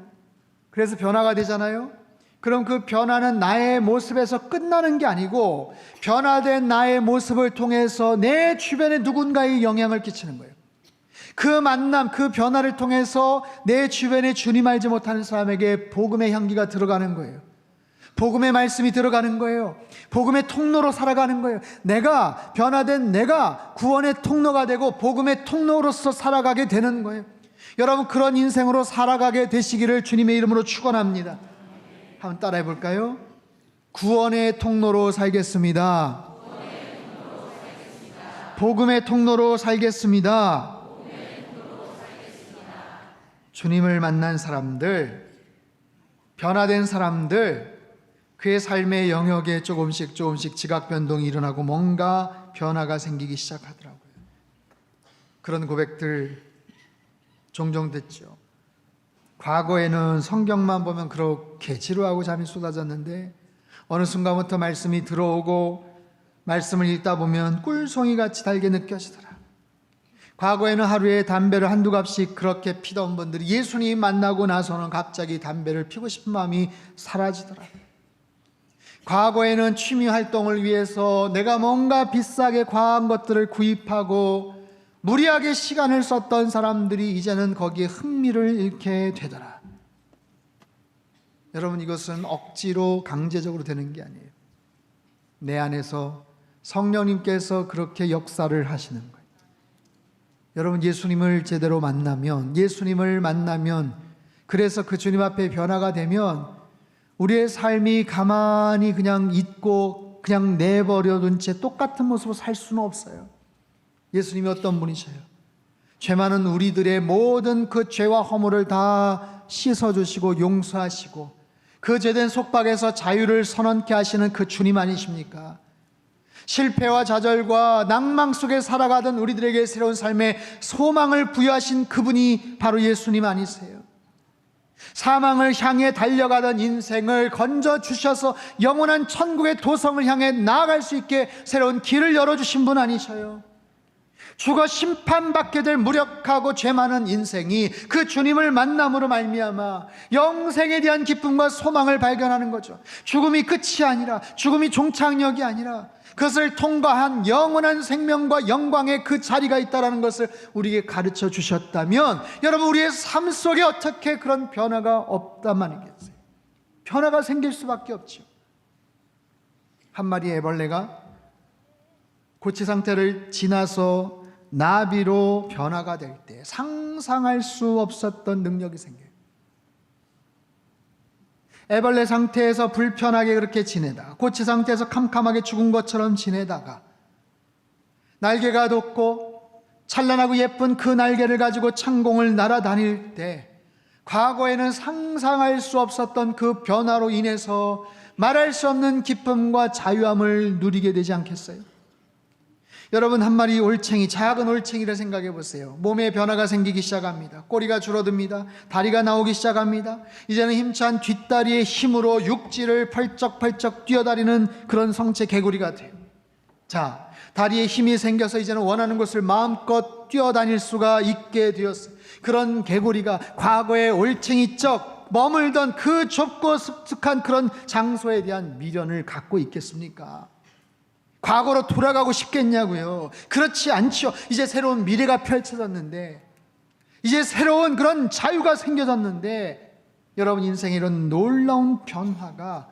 그래서 변화가 되잖아요. 그럼 그 변화는 나의 모습에서 끝나는 게 아니고 변화된 나의 모습을 통해서 내 주변에 누군가에 영향을 끼치는 거예요. 그 만남, 그 변화를 통해서 내 주변에 주님 알지 못하는 사람에게 복음의 향기가 들어가는 거예요. 복음의 말씀이 들어가는 거예요. 복음의 통로로 살아가는 거예요. 내가 변화된 내가 구원의 통로가 되고 복음의 통로로서 살아가게 되는 거예요. 여러분, 그런 인생으로 살아가게 되시기를 주님의 이름으로 축원합니다. 한번 따라해 볼까요? 구원의 통로로 살겠습니다. 복음의 통로로 살겠습니다. 주님을 만난 사람들, 변화된 사람들, 그의 삶의 영역에 조금씩 지각 변동이 일어나고 뭔가 변화가 생기기 시작하더라고요. 그런 고백들 종종 듣죠. 과거에는 성경만 보면 그렇게 지루하고 잠이 쏟아졌는데 어느 순간부터 말씀이 들어오고 말씀을 읽다 보면 꿀송이같이 달게 느껴지더라. 과거에는 하루에 담배를 한두 갑씩 그렇게 피던 분들이 예수님 만나고 나서는 갑자기 담배를 피고 싶은 마음이 사라지더라. 과거에는 취미 활동을 위해서 내가 뭔가 비싸게 과한 것들을 구입하고 무리하게 시간을 썼던 사람들이 이제는 거기에 흥미를 잃게 되더라. 여러분, 이것은 억지로 강제적으로 되는 게 아니에요. 내 안에서 성령님께서 그렇게 역사를 하시는 거예요. 여러분, 예수님을 제대로 만나면, 그래서 그 주님 앞에 변화가 되면 우리의 삶이 가만히 그냥 잊고 그냥 내버려둔 채 똑같은 모습으로 살 수는 없어요. 예수님이 어떤 분이셔요? 죄 많은 우리들의 모든 그 죄와 허물을 다 씻어주시고 용서하시고 그 죄된 속박에서 자유를 선언케 하시는 그 주님 아니십니까? 실패와 좌절과 낭망 속에 살아가던 우리들에게 새로운 삶의 소망을 부여하신 그분이 바로 예수님 아니세요? 사망을 향해 달려가던 인생을 건져주셔서 영원한 천국의 도성을 향해 나아갈 수 있게 새로운 길을 열어주신 분 아니셔요? 죽어 심판받게 될 무력하고 죄 많은 인생이 그 주님을 만남으로 말미암아 영생에 대한 기쁨과 소망을 발견하는 거죠. 죽음이 끝이 아니라, 죽음이 종착역이 아니라 그것을 통과한 영원한 생명과 영광의 그 자리가 있다는 것을 우리에게 가르쳐 주셨다면 여러분, 우리의 삶 속에 어떻게 그런 변화가 없단 말이겠어요? 변화가 생길 수밖에 없죠. 한 마리의 애벌레가 고치 상태를 지나서 나비로 변화가 될 때 상상할 수 없었던 능력이 생겨요. 애벌레 상태에서 불편하게 그렇게 지내다가 고치 상태에서 캄캄하게 죽은 것처럼 지내다가 날개가 돋고 찬란하고 예쁜 그 날개를 가지고 창공을 날아다닐 때 과거에는 상상할 수 없었던 그 변화로 인해서 말할 수 없는 기쁨과 자유함을 누리게 되지 않겠어요? 여러분, 한 마리 올챙이, 작은 올챙이를 생각해 보세요. 몸에 변화가 생기기 시작합니다. 꼬리가 줄어듭니다. 다리가 나오기 시작합니다. 이제는 힘찬 뒷다리의 힘으로 육지를 펄쩍펄쩍 뛰어다니는 그런 성체 개구리가 돼요. 자, 다리에 힘이 생겨서 이제는 원하는 곳을 마음껏 뛰어다닐 수가 있게 되었어요. 그런 개구리가 과거의 올챙이적 머물던 그 좁고 습숙한 그런 장소에 대한 미련을 갖고 있겠습니까? 과거로 돌아가고 싶겠냐고요? 그렇지 않죠. 이제 새로운 미래가 펼쳐졌는데, 이제 새로운 그런 자유가 생겨졌는데, 여러분, 인생에 이런 놀라운 변화가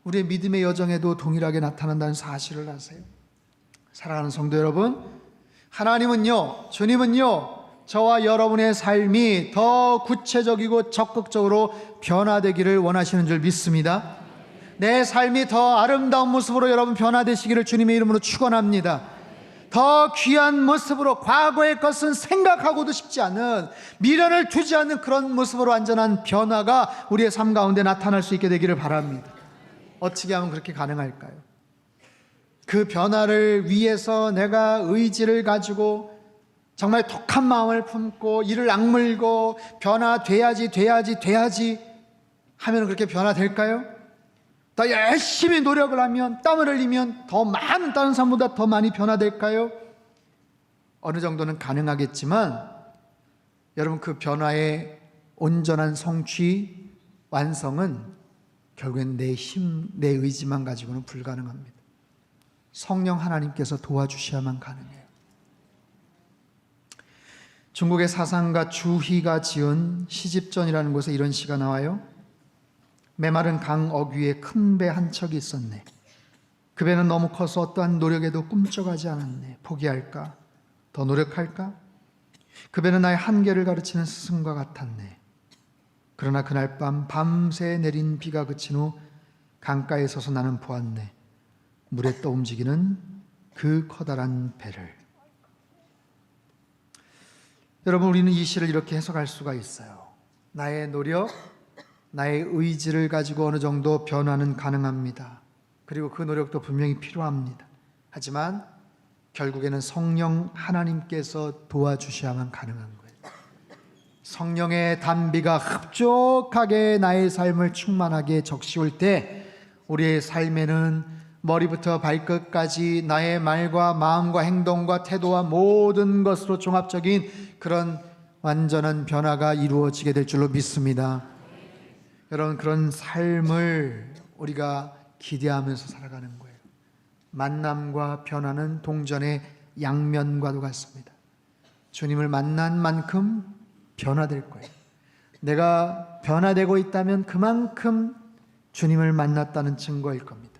우리의 믿음의 여정에도 동일하게 나타난다는 사실을 아세요? 사랑하는 성도 여러분, 하나님은요, 주님은요, 저와 여러분의 삶이 더 구체적이고 적극적으로 변화되기를 원하시는 줄 믿습니다. 내 삶이 더 아름다운 모습으로 여러분 변화되시기를 주님의 이름으로 축원합니다. 더 귀한 모습으로 과거의 것은 생각하고도 싶지 않은, 미련을 두지 않는 그런 모습으로 완전한 변화가 우리의 삶 가운데 나타날 수 있게 되기를 바랍니다. 어떻게 하면 그렇게 가능할까요? 그 변화를 위해서 내가 의지를 가지고 정말 독한 마음을 품고 이를 악물고 변화돼야지 하면 그렇게 변화될까요? 더 열심히 노력을 하면, 땀을 흘리면 더 많은 다른 사람보다 더 많이 변화될까요? 어느 정도는 가능하겠지만 여러분, 그 변화의 온전한 성취, 완성은 결국엔 내 힘, 내 의지만 가지고는 불가능합니다. 성령 하나님께서 도와주셔야만 가능해요. 중국의 사상가 주희가 지은 시집전이라는 곳에 이런 시가 나와요. 메마른 강 어귀에 큰 배 한 척이 있었네. 그 배는 너무 커서 어떠한 노력에도 꿈쩍하지 않았네. 포기할까? 더 노력할까? 그 배는 나의 한계를 가르치는 스승과 같았네. 그러나 그날 밤새 내린 비가 그친 후 강가에 서서 나는 보았네. 물에 떠 움직이는 그 커다란 배를. 여러분, 우리는 이 시를 이렇게 해석할 수가 있어요. 나의 노력, 나의 의지를 가지고 어느 정도 변화는 가능합니다. 그리고 그 노력도 분명히 필요합니다. 하지만 결국에는 성령 하나님께서 도와주셔야만 가능한 거예요. 성령의 단비가 흡족하게 나의 삶을 충만하게 적시올 때 우리의 삶에는 머리부터 발끝까지 나의 말과 마음과 행동과 태도와 모든 것으로 종합적인 그런 완전한 변화가 이루어지게 될 줄로 믿습니다. 여러분, 그런 삶을 우리가 기대하면서 살아가는 거예요. 만남과 변화는 동전의 양면과도 같습니다. 주님을 만난 만큼 변화될 거예요. 내가 변화되고 있다면 그만큼 주님을 만났다는 증거일 겁니다.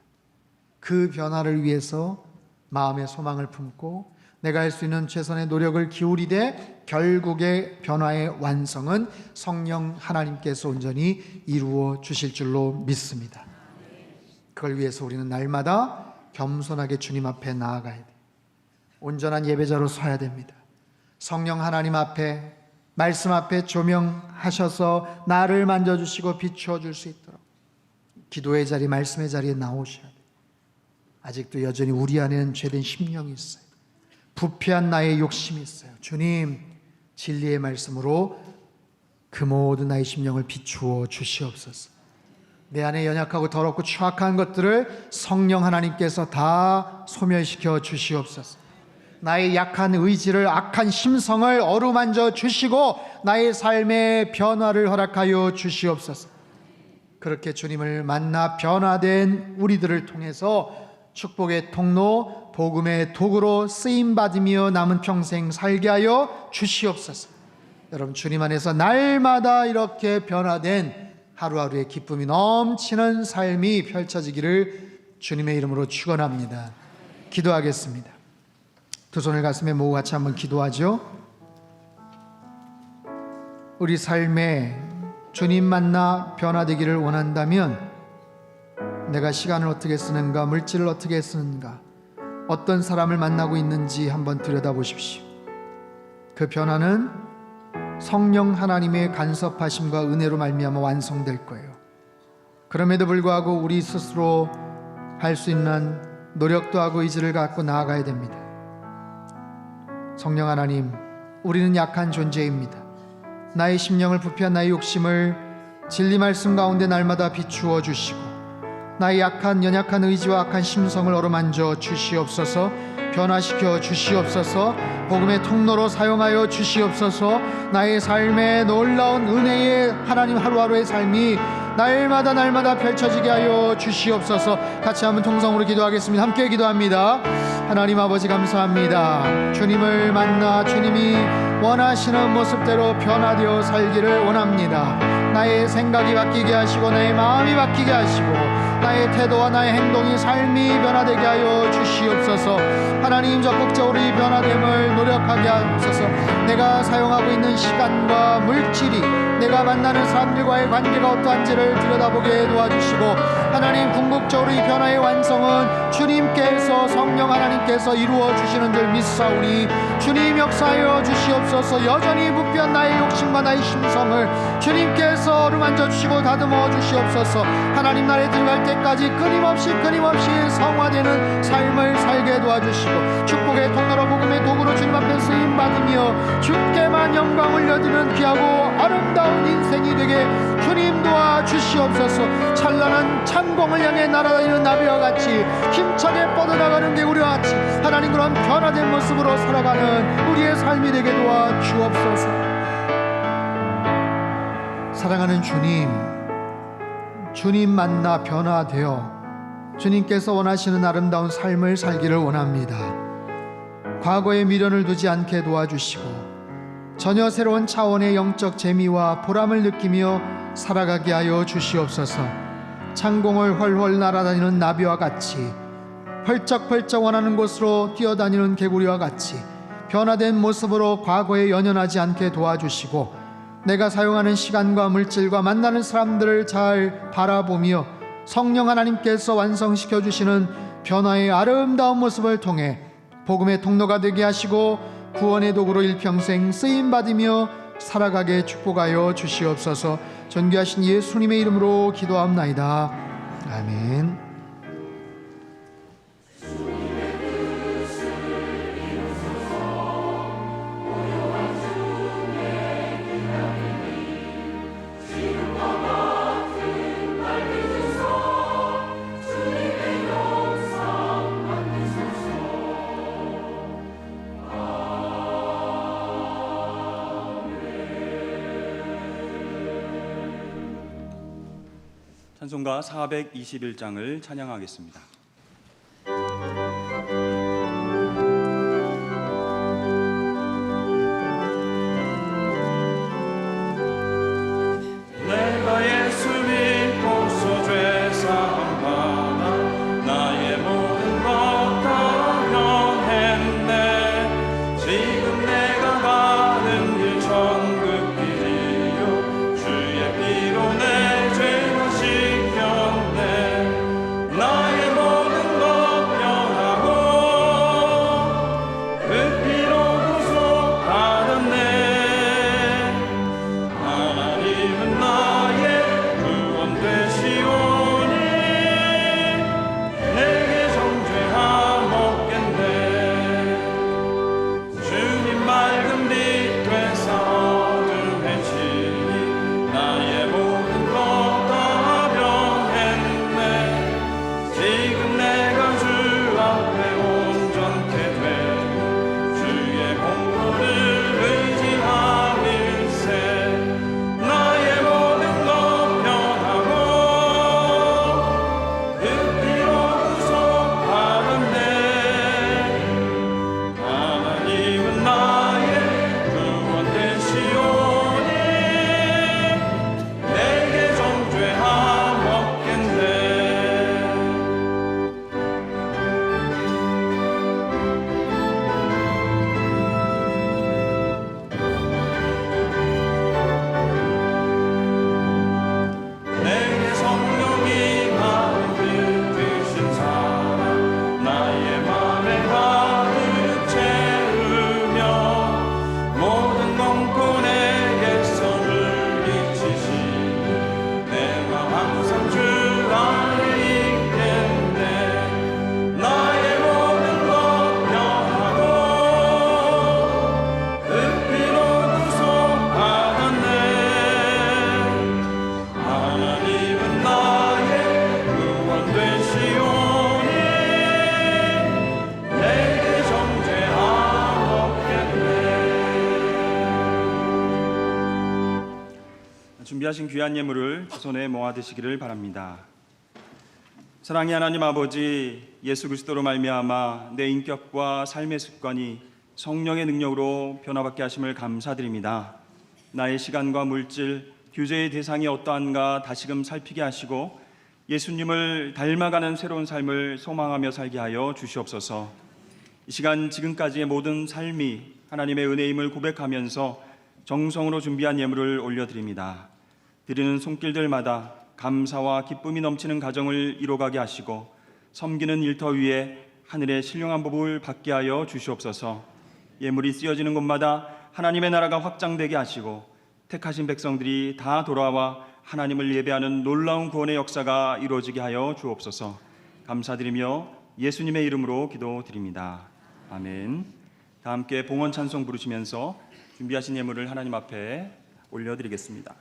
그 변화를 위해서 마음의 소망을 품고 내가 할 수 있는 최선의 노력을 기울이되 결국의 변화의 완성은 성령 하나님께서 온전히 이루어 주실 줄로 믿습니다. 그걸 위해서 우리는 날마다 겸손하게 주님 앞에 나아가야 돼요. 온전한 예배자로 서야 됩니다. 성령 하나님 앞에, 말씀 앞에 조명하셔서 나를 만져주시고 비추어 줄 수 있도록 기도의 자리, 말씀의 자리에 나오셔야 돼요. 아직도 여전히 우리 안에는 죄된 심령이 있어요. 부패한 나의 욕심이 있어요. 주님, 진리의 말씀으로 그 모든 나의 심령을 비추어 주시옵소서. 내 안에 연약하고 더럽고 추악한 것들을 성령 하나님께서 다 소멸시켜 주시옵소서. 나의 약한 의지를, 악한 심성을 어루만져 주시고 나의 삶의 변화를 허락하여 주시옵소서. 그렇게 주님을 만나 변화된 우리들을 통해서 축복의 통로, 복음의 도구로 쓰임받으며 남은 평생 살게 하여 주시옵소서. 여러분, 주님 안에서 날마다 이렇게 변화된 하루하루의 기쁨이 넘치는 삶이 펼쳐지기를 주님의 이름으로 축원합니다. 기도하겠습니다. 두 손을 가슴에 모으고 같이 한번 기도하죠. 우리 삶에 주님 만나 변화되기를 원한다면 내가 시간을 어떻게 쓰는가, 물질을 어떻게 쓰는가, 어떤 사람을 만나고 있는지 한번 들여다보십시오. 그 변화는 성령 하나님의 간섭하심과 은혜로 말미암아 완성될 거예요. 그럼에도 불구하고 우리 스스로 할 수 있는 노력도 하고 의지를 갖고 나아가야 됩니다. 성령 하나님, 우리는 약한 존재입니다. 나의 심령을 부패한 나의 욕심을 진리 말씀 가운데 날마다 비추어 주시고 나의 약한 연약한 의지와 악한 심성을 어루만져 주시옵소서. 변화시켜 주시옵소서. 복음의 통로로 사용하여 주시옵소서. 나의 삶에 놀라운 은혜의 하나님 하루하루의 삶이 날마다 펼쳐지게 하여 주시옵소서. 같이 한번 통성으로 기도하겠습니다. 함께 기도합니다. 하나님 아버지, 감사합니다. 주님을 만나 주님이 원하시는 모습대로 변화되어 살기를 원합니다. 나의 생각이 바뀌게 하시고 나의 마음이 바뀌게 하시고 나의 태도와 나의 행동이, 삶이 변화되게 하여 주시옵소서. 하나님, 적극적으로 이 변화됨을 노력하게 하옵소서. 내가 사용하고 있는 시간과 물질이, 내가 우리가 만나는 사람들과의 관계가 어떠한지를 들여다보게 도와주시고, 하나님 궁극적으로 이 변화의 완성은 주님께서, 성령 하나님께서 이루어 주시는 줄 믿사오니 주님 역사하여 주시옵소서. 여전히 부패한 나의 욕심과 나의 심성을 주님께서 어루만져 주시고 다듬어 주시옵소서. 하나님 나라에 들어갈 때까지 끊임없이 성화되는 삶을 살게 도와주시고, 축복의 통로로 복음의 도구로 주님 앞에 쓰임 받으며 주께만 영광 올려드리는 귀하고 아름다운 인생이 되게 주님 도와주시옵소서. 찬란한 참공을 향해 날아다니는 나비와 같이 힘차게 뻗어나가는 개구리와 같이 하나님 그런 변화된 모습으로 살아가는 우리의 삶이 되게 도와주옵소서. 사랑하는 주님 만나 변화되어 주님께서 원하시는 아름다운 삶을 살기를 원합니다. 과거에 미련을 두지 않게 도와주시고 전혀 새로운 차원의 영적 재미와 보람을 느끼며 살아가게 하여 주시옵소서. 창공을 훨훨 날아다니는 나비와 같이 펄쩍펄쩍 원하는 곳으로 뛰어다니는 개구리와 같이 변화된 모습으로 과거에 연연하지 않게 도와주시고, 내가 사용하는 시간과 물질과 만나는 사람들을 잘 바라보며 성령 하나님께서 완성시켜 주시는 변화의 아름다운 모습을 통해 복음의 통로가 되게 하시고 구원의 도구로 일평생 쓰임받으며 살아가게 축복하여 주시옵소서. 존귀하신 예수님의 이름으로 기도합나이다. 아멘. 찬송가 421장을 찬양하겠습니다. 내가 예수 믿고서 죄 사함 받아 나의 모든 것 다 변했네. 지금 내가 가는 길 천국 길이요 주의 피로 내 죄가 씻겼네. 나의 모든 것 변하고 그 피로 구속받았네. 하나님은 나의 구원 되시오니 내게 정죄함 없겠네. 주님 맑은 빛 되사 어둠해지니 나의 모든 것 다 변했네. 지금 내가 주 앞에 온전케 되고 주의 공로를 의지함일세. 나의 모든 것 변하고 그 피로 구속받았네. 하나님은 나의 구원 되시오니 내게 정죄함 없겠네. 내게 성령이 마음 드신 사람 나의 맘에 가득 채우며 모든 넘고 내게 선을 끼치시니 내 맘 항상 주 안에 있겠네. 나의 모든 것 변하고 그 피로 구속받았네. 하나님은 나의 구원 되시오니 내게 정죄함 없겠네. 준비하신 귀한 예물을 두 손에 모아드시기를 바랍니다. 사랑의 하나님 아버지, 예수 그리스도로 말미암아 내 인격과 삶의 습관이 성령의 능력으로 변화받게 하심을 감사드립니다. 나의 시간과 물질, 규제의 대상이 어떠한가 다시금 살피게 하시고 예수님을 닮아가는 새로운 삶을 소망하며 살게 하여 주시옵소서. 이 시간 지금까지의 모든 삶이 하나님의 은혜임을 고백하면서 정성으로 준비한 예물을 올려드립니다. 드리는 손길들마다 감사와 기쁨이 넘치는 가정을 이뤄가게 하시고 섬기는 일터 위에 하늘의 신령한 복을 받게 하여 주시옵소서. 예물이 쓰여지는 곳마다 하나님의 나라가 확장되게 하시고 택하신 백성들이 다 돌아와 하나님을 예배하는 놀라운 구원의 역사가 이루어지게 하여 주옵소서. 감사드리며 예수님의 이름으로 기도드립니다. 아멘. 다 함께 봉헌 찬송 부르시면서 준비하신 예물을 하나님 앞에 올려드리겠습니다.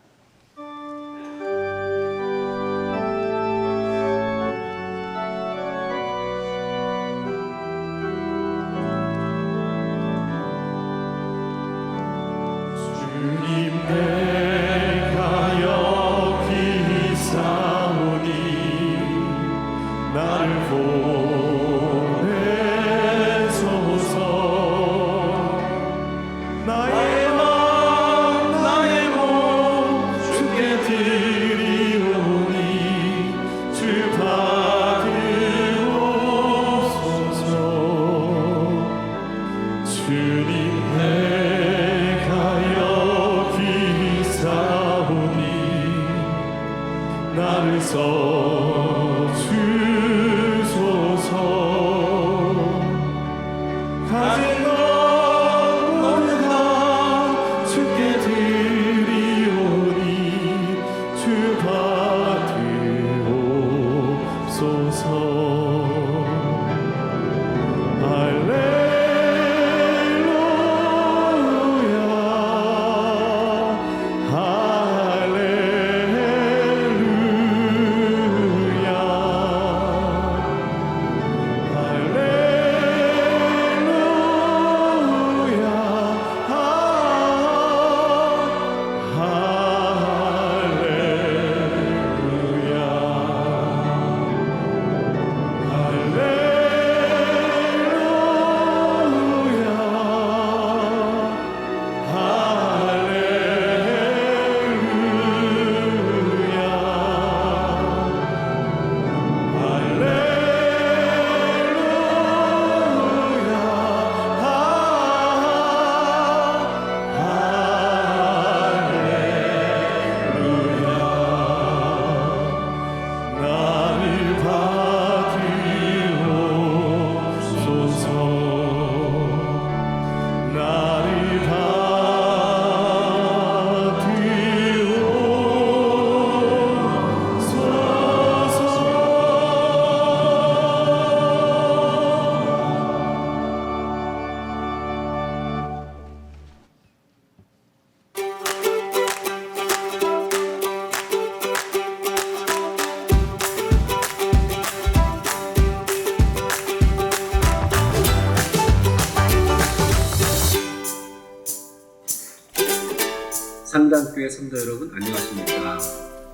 상당교회 성도 여러분 안녕하십니까?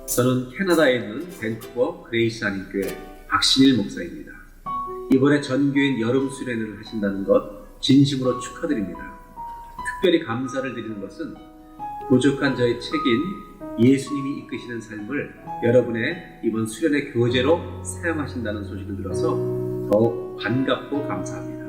저는 캐나다에 있는 밴쿠버 그레이스 한인교회 박신일 목사입니다. 이번에 전교인 여름 수련회를 하신다는 것 진심으로 축하드립니다. 특별히 감사를 드리는 것은 부족한 저의 책인 예수님이 이끄시는 삶을 여러분의 이번 수련회 교재로 사용하신다는 소식을 들어서 더욱 반갑고 감사합니다.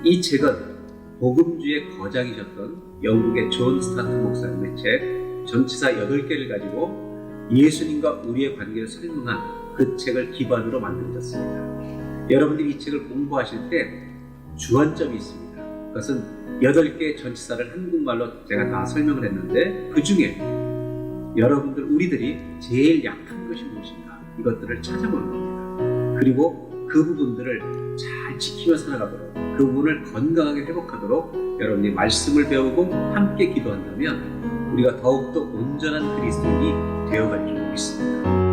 이 책은 복음주의 거장이셨던 영국의 존 스타트 목사님의 책 전치사 8개를 가지고 예수님과 우리의 관계를 설명한 그 책을 기반으로 만들어졌습니다. 여러분들이 이 책을 공부하실 때 주안점이 있습니다. 그것은 8개의 전치사를 한국말로 제가 다 설명을 했는데 그 중에 여러분들 우리들이 제일 약한 것이 무엇인가 이것들을 찾아보는 겁니다. 그리고 그 부분들을 잘 지키며 살아가도록 그 부분을 건강하게 회복하도록 여러분이 말씀을 배우고 함께 기도한다면 우리가 더욱더 온전한 그리스도인이 되어갈 줄 믿습니다.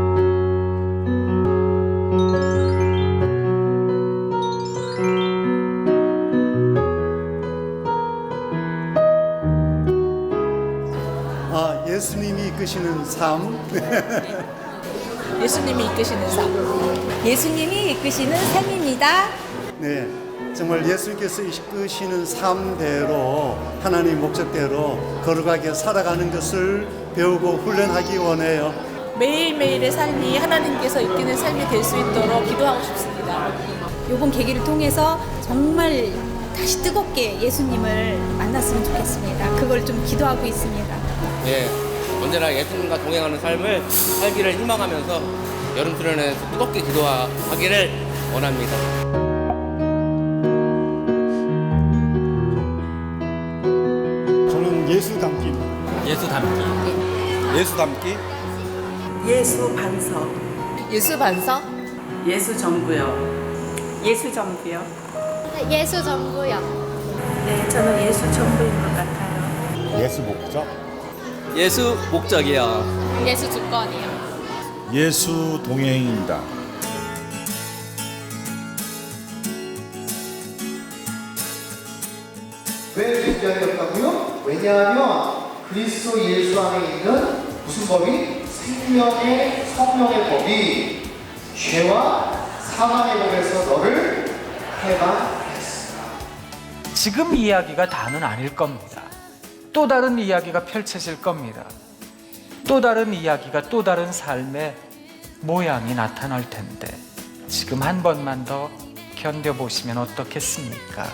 예수님이 이끄시는 삶. 예수님이 이끄시는 삶. 예수님이 이끄시는 삶입니다. 네, 정말 예수님께서 이끄시는 삶대로 하나님 목적대로 거룩하게 살아가는 것을 배우고 훈련하기 원해요. 매일매일의 삶이 하나님께서 이끄는 삶이 될 수 있도록 기도하고 싶습니다. 이번 계기를 통해서 정말 다시 뜨겁게 예수님을 만났으면 좋겠습니다. 그걸 좀 기도하고 있습니다. 예, 언제나 예수님과 동행하는 삶을 살기를 희망하면서 여름 수련회에서 뜨겁게 기도하기를 원합니다. 저는 예수 닮기입니다. 예수 닮기. 예수 닮기. 예수 반석, 예수 반석? 예수 정부요. 예수 정부요. 예수 전부요. 네, 저는 예수 정부인 것 같아요. 예수 목적. 예수 목적이요. 예수 주권이요. 예수 동행입니다. 왜 존재하였다고요? 왜냐하면 그리스도 예수 안에 있는 무슨 법이? 생명의 성령의 법이 죄와 사망의 법에서 너를 해방했으라. 지금 이야기가 다는 아닐 겁니다. 또 다른 이야기가 펼쳐질 겁니다. 또 다른 이야기가 또 다른 삶의 모양이 나타날 텐데 지금 한 번만 더 견뎌보시면 어떻겠습니까?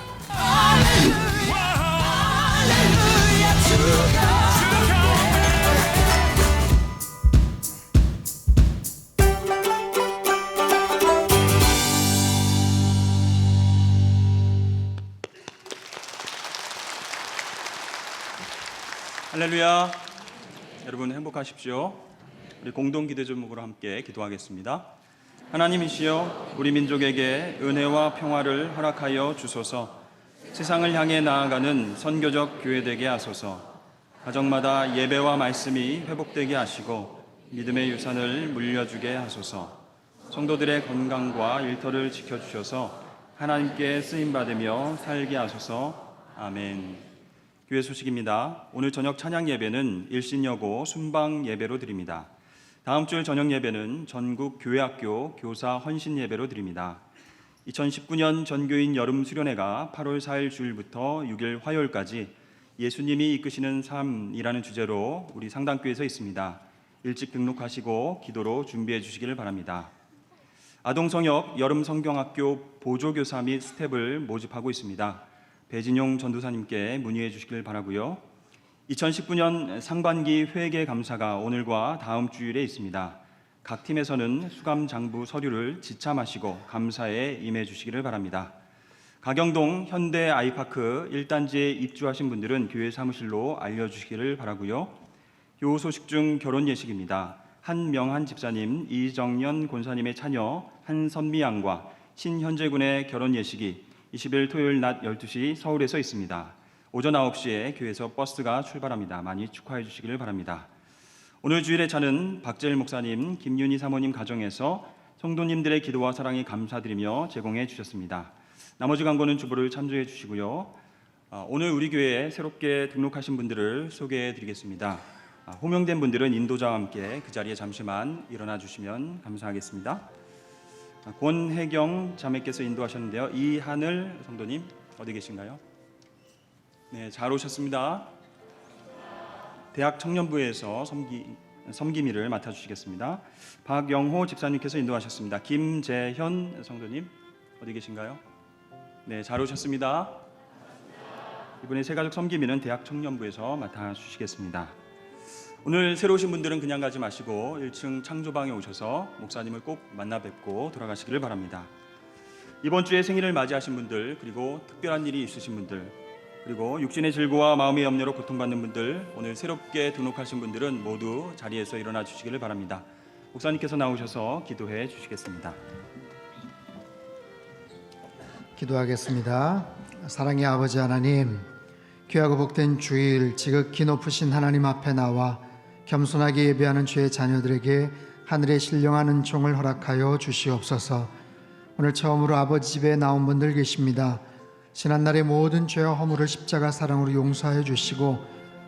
할렐루야. 여러분 행복하십시오. 우리 공동 기도 제목으로 함께 기도하겠습니다. 하나님이시여, 우리 민족에게 은혜와 평화를 허락하여 주소서. 세상을 향해 나아가는 선교적 교회 되게 하소서. 가정마다 예배와 말씀이 회복되게 하시고 믿음의 유산을 물려주게 하소서. 성도들의 건강과 일터를 지켜주셔서 하나님께 쓰임받으며 살게 하소서. 아멘. 교회 소식입니다. 오늘 저녁 찬양 예배는 일신여고 순방 예배로 드립니다. 다음 주 저녁 예배는 전국 교회학교 교사 헌신 예배로 드립니다. 2019년 전교인 여름 수련회가 8월 4일 주일부터 6일 화요일까지 예수님이 이끄시는 삶이라는 주제로 우리 상당교회에서 있습니다. 일찍 등록하시고 기도로 준비해 주시기를 바랍니다. 아동성역 여름 성경학교 보조교사 및 스텝을 모집하고 있습니다. 배진용 전도사님께 문의해 주시길 바라고요. 2019년 상반기 회계 감사가 오늘과 다음 주일에 있습니다. 각 팀에서는 수감 장부 서류를 지참하시고 감사에 임해 주시기를 바랍니다. 가경동 현대 아이파크 1단지에 입주하신 분들은 교회 사무실로 알려주시기를 바라고요. 요 소식 중 결혼 예식입니다. 한명한 집사님, 이정연 권사님의 자녀 한선미 양과 신현재 군의 결혼 예식이 20일 토요일 낮 12시 서울에서 있습니다. 오전 9시에 교회에서 버스가 출발합니다. 많이 축하해 주시기를 바랍니다. 오늘 주일의 차는 박재일 목사님, 김윤희 사모님 가정에서 성도님들의 기도와 사랑에 감사드리며 제공해 주셨습니다. 나머지 광고는 주보를 참조해 주시고요. 오늘 우리 교회에 새롭게 등록하신 분들을 소개해 드리겠습니다. 호명된 분들은 인도자와 함께 그 자리에 잠시만 일어나 주시면 감사하겠습니다. 권혜경 자매께서 인도하셨는데요. 이하늘 성도님 어디 계신가요? 네, 잘 오셨습니다. 대학 청년부에서 섬김일을 맡아주시겠습니다. 박영호 집사님께서 인도하셨습니다. 김재현 성도님 어디 계신가요? 네, 잘 오셨습니다. 이번에 새가족 섬김일은 대학 청년부에서 맡아주시겠습니다. 오늘 새로 오신 분들은 그냥 가지 마시고 1층 창조방에 오셔서 목사님을 꼭 만나 뵙고 돌아가시기를 바랍니다. 이번 주에 생일을 맞이하신 분들, 그리고 특별한 일이 있으신 분들, 그리고 육신의 질고와 마음의 염려로 고통받는 분들, 오늘 새롭게 등록하신 분들은 모두 자리에서 일어나 주시기를 바랍니다. 목사님께서 나오셔서 기도해 주시겠습니다. 기도하겠습니다. 사랑의 아버지 하나님, 귀하고 복된 주일 지극히 높으신 하나님 앞에 나와 겸손하게 예배하는 주의 자녀들에게 하늘의 신령한 은총을 허락하여 주시옵소서. 오늘 처음으로 아버지 집에 나온 분들 계십니다. 지난날의 모든 죄와 허물을 십자가 사랑으로 용서하여 주시고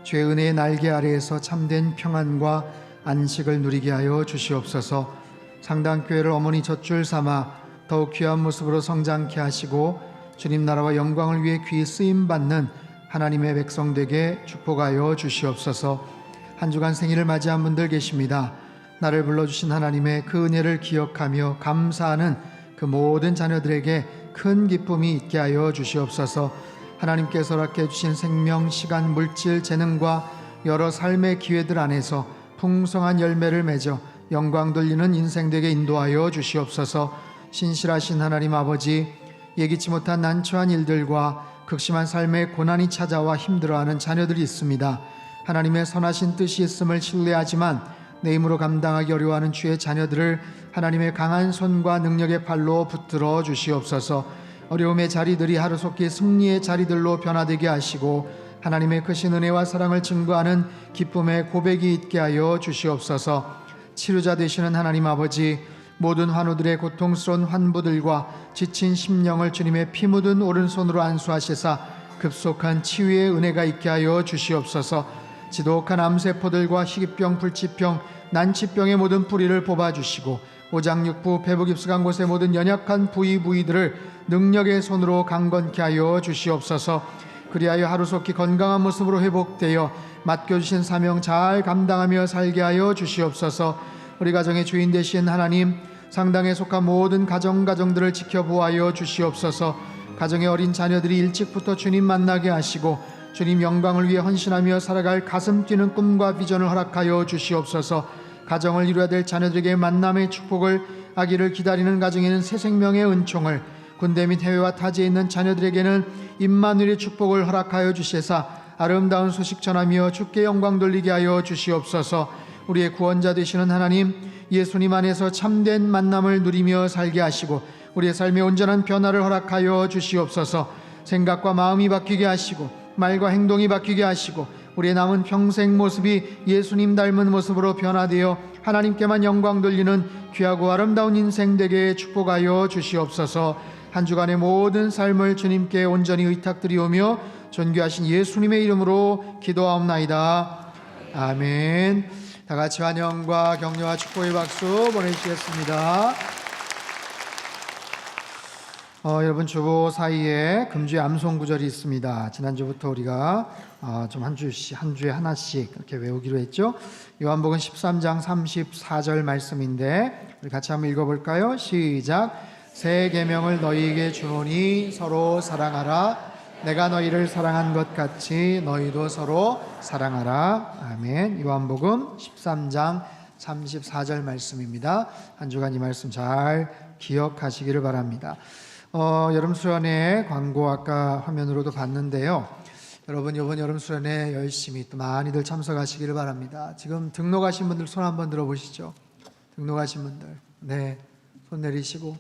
주의 은혜의 날개 아래에서 참된 평안과 안식을 누리게 하여 주시옵소서. 상당교회를 어머니 젖줄 삼아 더욱 귀한 모습으로 성장케 하시고 주님 나라와 영광을 위해 귀히 쓰임받는 하나님의 백성 되게 축복하여 주시옵소서. 한 주간 생일을 맞이한 분들 계십니다. 나를 불러주신 하나님의 그 은혜를 기억하며 감사하는 그 모든 자녀들에게 큰 기쁨이 있게 하여 주시옵소서. 하나님께서 허락해 주신 생명, 시간, 물질, 재능과 여러 삶의 기회들 안에서 풍성한 열매를 맺어 영광 돌리는 인생 되게 인도하여 주시옵소서. 신실하신 하나님 아버지, 예기치 못한 난처한 일들과 극심한 삶의 고난이 찾아와 힘들어하는 자녀들이 있습니다. 하나님의 선하신 뜻이 있음을 신뢰하지만 내 힘으로 감당하기 어려워하는 주의 자녀들을 하나님의 강한 손과 능력의 팔로 붙들어 주시옵소서. 어려움의 자리들이 하루속히 승리의 자리들로 변화되게 하시고 하나님의 크신 은혜와 사랑을 증거하는 기쁨의 고백이 있게 하여 주시옵소서. 치료자 되시는 하나님 아버지, 모든 환우들의 고통스러운 환부들과 지친 심령을 주님의 피 묻은 오른손으로 안수하시사 급속한 치유의 은혜가 있게 하여 주시옵소서. 지독한 암세포들과 희귀병, 불치병, 난치병의 모든 뿌리를 뽑아주시고 오장육부, 배부 깊숙한 곳의 모든 연약한 부위들을 능력의 손으로 강건케 하여 주시옵소서. 그리하여 하루속히 건강한 모습으로 회복되어 맡겨주신 사명 잘 감당하며 살게 하여 주시옵소서. 우리 가정의 주인 되신 하나님, 상당에 속한 모든 가정들을 지켜보아여 주시옵소서. 가정의 어린 자녀들이 일찍부터 주님 만나게 하시고 주님 영광을 위해 헌신하며 살아갈 가슴 뛰는 꿈과 비전을 허락하여 주시옵소서. 가정을 이루어야 될 자녀들에게 만남의 축복을, 아기를 기다리는 가정에는 새 생명의 은총을, 군대 및 해외와 타지에 있는 자녀들에게는 임마누엘의 축복을 허락하여 주시사 아름다운 소식 전하며 주께 영광 돌리게 하여 주시옵소서. 우리의 구원자 되시는 하나님, 예수님 안에서 참된 만남을 누리며 살게 하시고 우리의 삶에 온전한 변화를 허락하여 주시옵소서. 생각과 마음이 바뀌게 하시고 말과 행동이 바뀌게 하시고 우리의 남은 평생 모습이 예수님 닮은 모습으로 변화되어 하나님께만 영광 돌리는 귀하고 아름다운 인생 되게 축복하여 주시옵소서. 한 주간의 모든 삶을 주님께 온전히 의탁드리오며 존귀하신 예수님의 이름으로 기도하옵나이다. 아멘. 다 같이 환영과 격려와 축복의 박수 보내주시겠습니다. 여러분, 주보 사이에 금주의 암송 구절이 있습니다. 지난주부터 우리가 좀 한 주에 하나씩 이렇게 외우기로 했죠. 요한복음 13장 34절 말씀인데 우리 같이 한번 읽어볼까요? 시작. 새 계명을 너희에게 주노니 서로 사랑하라. 내가 너희를 사랑한 것 같이 너희도 서로 사랑하라. 아멘. 요한복음 13장 34절 말씀입니다. 한 주간 이 말씀 잘 기억하시기를 바랍니다. 여름 수련회 광고 아까 화면으로도 봤는데요. 여러분, 이번 여름 수련회 열심히 또 많이들 참석하시기를 바랍니다. 지금 등록하신 분들 손 한번 들어보시죠. 등록하신 분들, 네, 손 내리시고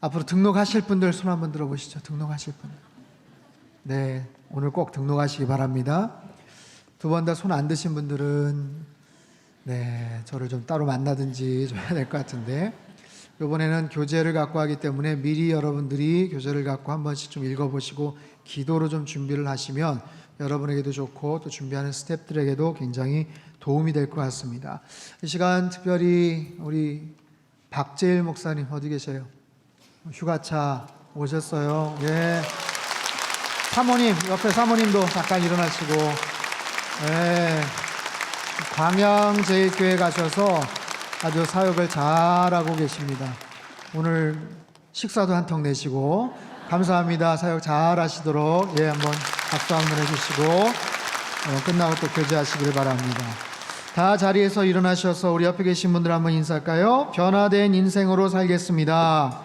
앞으로 등록하실 분들 손 한번 들어보시죠. 등록하실 분들, 네, 오늘 꼭 등록하시기 바랍니다. 두 번 다 손 안 드신 분들은 네, 저를 좀 따로 만나든지 좀 해야 될 것 같은데, 이번에는 교재를 갖고 하기 때문에 미리 여러분들이 교재를 갖고 한 번씩 좀 읽어보시고 기도로 좀 준비를 하시면 여러분에게도 좋고 또 준비하는 스태프들에게도 굉장히 도움이 될 것 같습니다. 이 시간 특별히 우리 박재일 목사님 어디 계세요? 휴가차 오셨어요. 예. 사모님, 옆에 사모님도 잠깐 일어나시고, 예. 광양제일교회 가셔서 아주 사역을 잘하고 계십니다. 오늘 식사도 한 턱 내시고 감사합니다. 사역 잘하시도록 한번 박수 한번 해주시고 끝나고 또 교제하시길 바랍니다. 다 자리에서 일어나셔서 우리 옆에 계신 분들 한번 인사할까요? 변화된 인생으로 살겠습니다.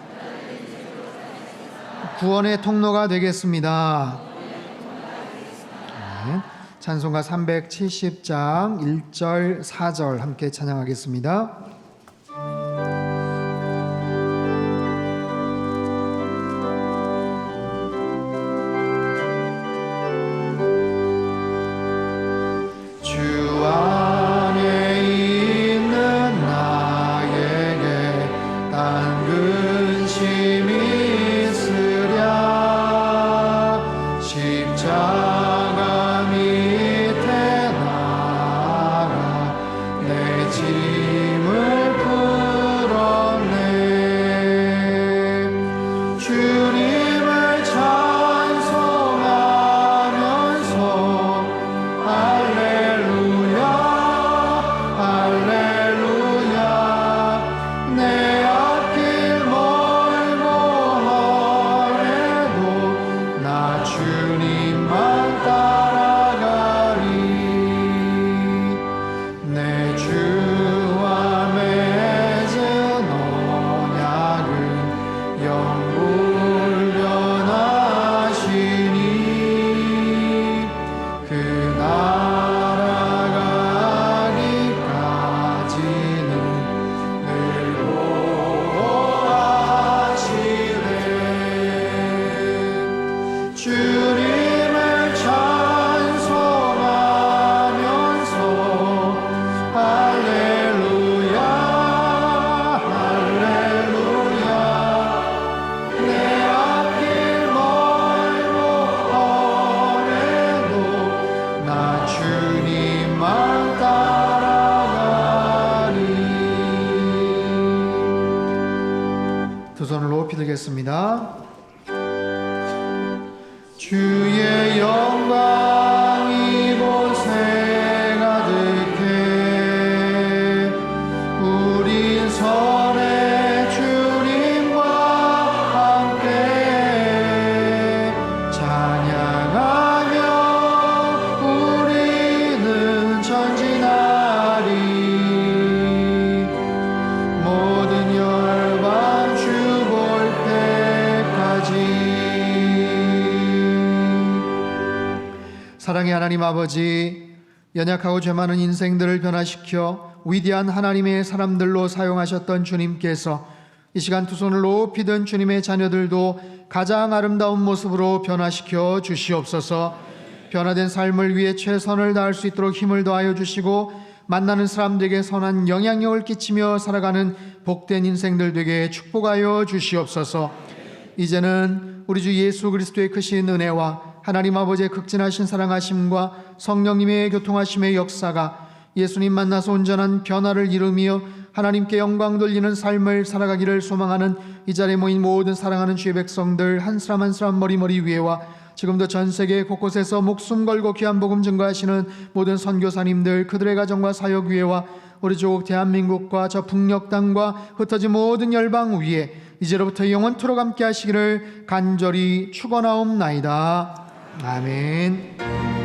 구원의 통로가 되겠습니다. 네. 찬송가 370장 1절 4절 함께 찬양하겠습니다. 할렐루야 할렐루야 내 앞길 멀고 험해도 나 주님만 따라가리. 두 손을 높이 들겠습니다. 주의 영광 이곳에 가득해 우린 선의 주님과 함께 찬양하며 우리는 전진하리. 모든 열방 주 볼 때까지. 사랑의 하나님 아버지, 연약하고 죄 많은 인생들을 변화시켜 위대한 하나님의 사람들로 사용하셨던 주님께서 이 시간 두 손을 높이 든 주님의 자녀들도 가장 아름다운 모습으로 변화시켜 주시옵소서. 변화된 삶을 위해 최선을 다할 수 있도록 힘을 더하여 주시고 만나는 사람들에게 선한 영향력을 끼치며 살아가는 복된 인생들 되게 축복하여 주시옵소서. 이제는 우리 주 예수 그리스도의 크신 은혜와 하나님 아버지의 극진하신 사랑하심과 성령님의 교통하심의 역사가 예수님 만나서 온전한 변화를 이루며 하나님께 영광 돌리는 삶을 살아가기를 소망하는 이 자리에 모인 모든 사랑하는 주의 백성들 한 사람 한 사람 머리머리 위에와 지금도 전 세계 곳곳에서 목숨 걸고 귀한 복음 증거하시는 모든 선교사님들 그들의 가정과 사역 위에와 우리 조국 대한민국과 저 북녘 땅과 흩어진 모든 열방 위에 이제로부터 영원토록 함께 하시기를 간절히 축원하옵나이다. 아멘.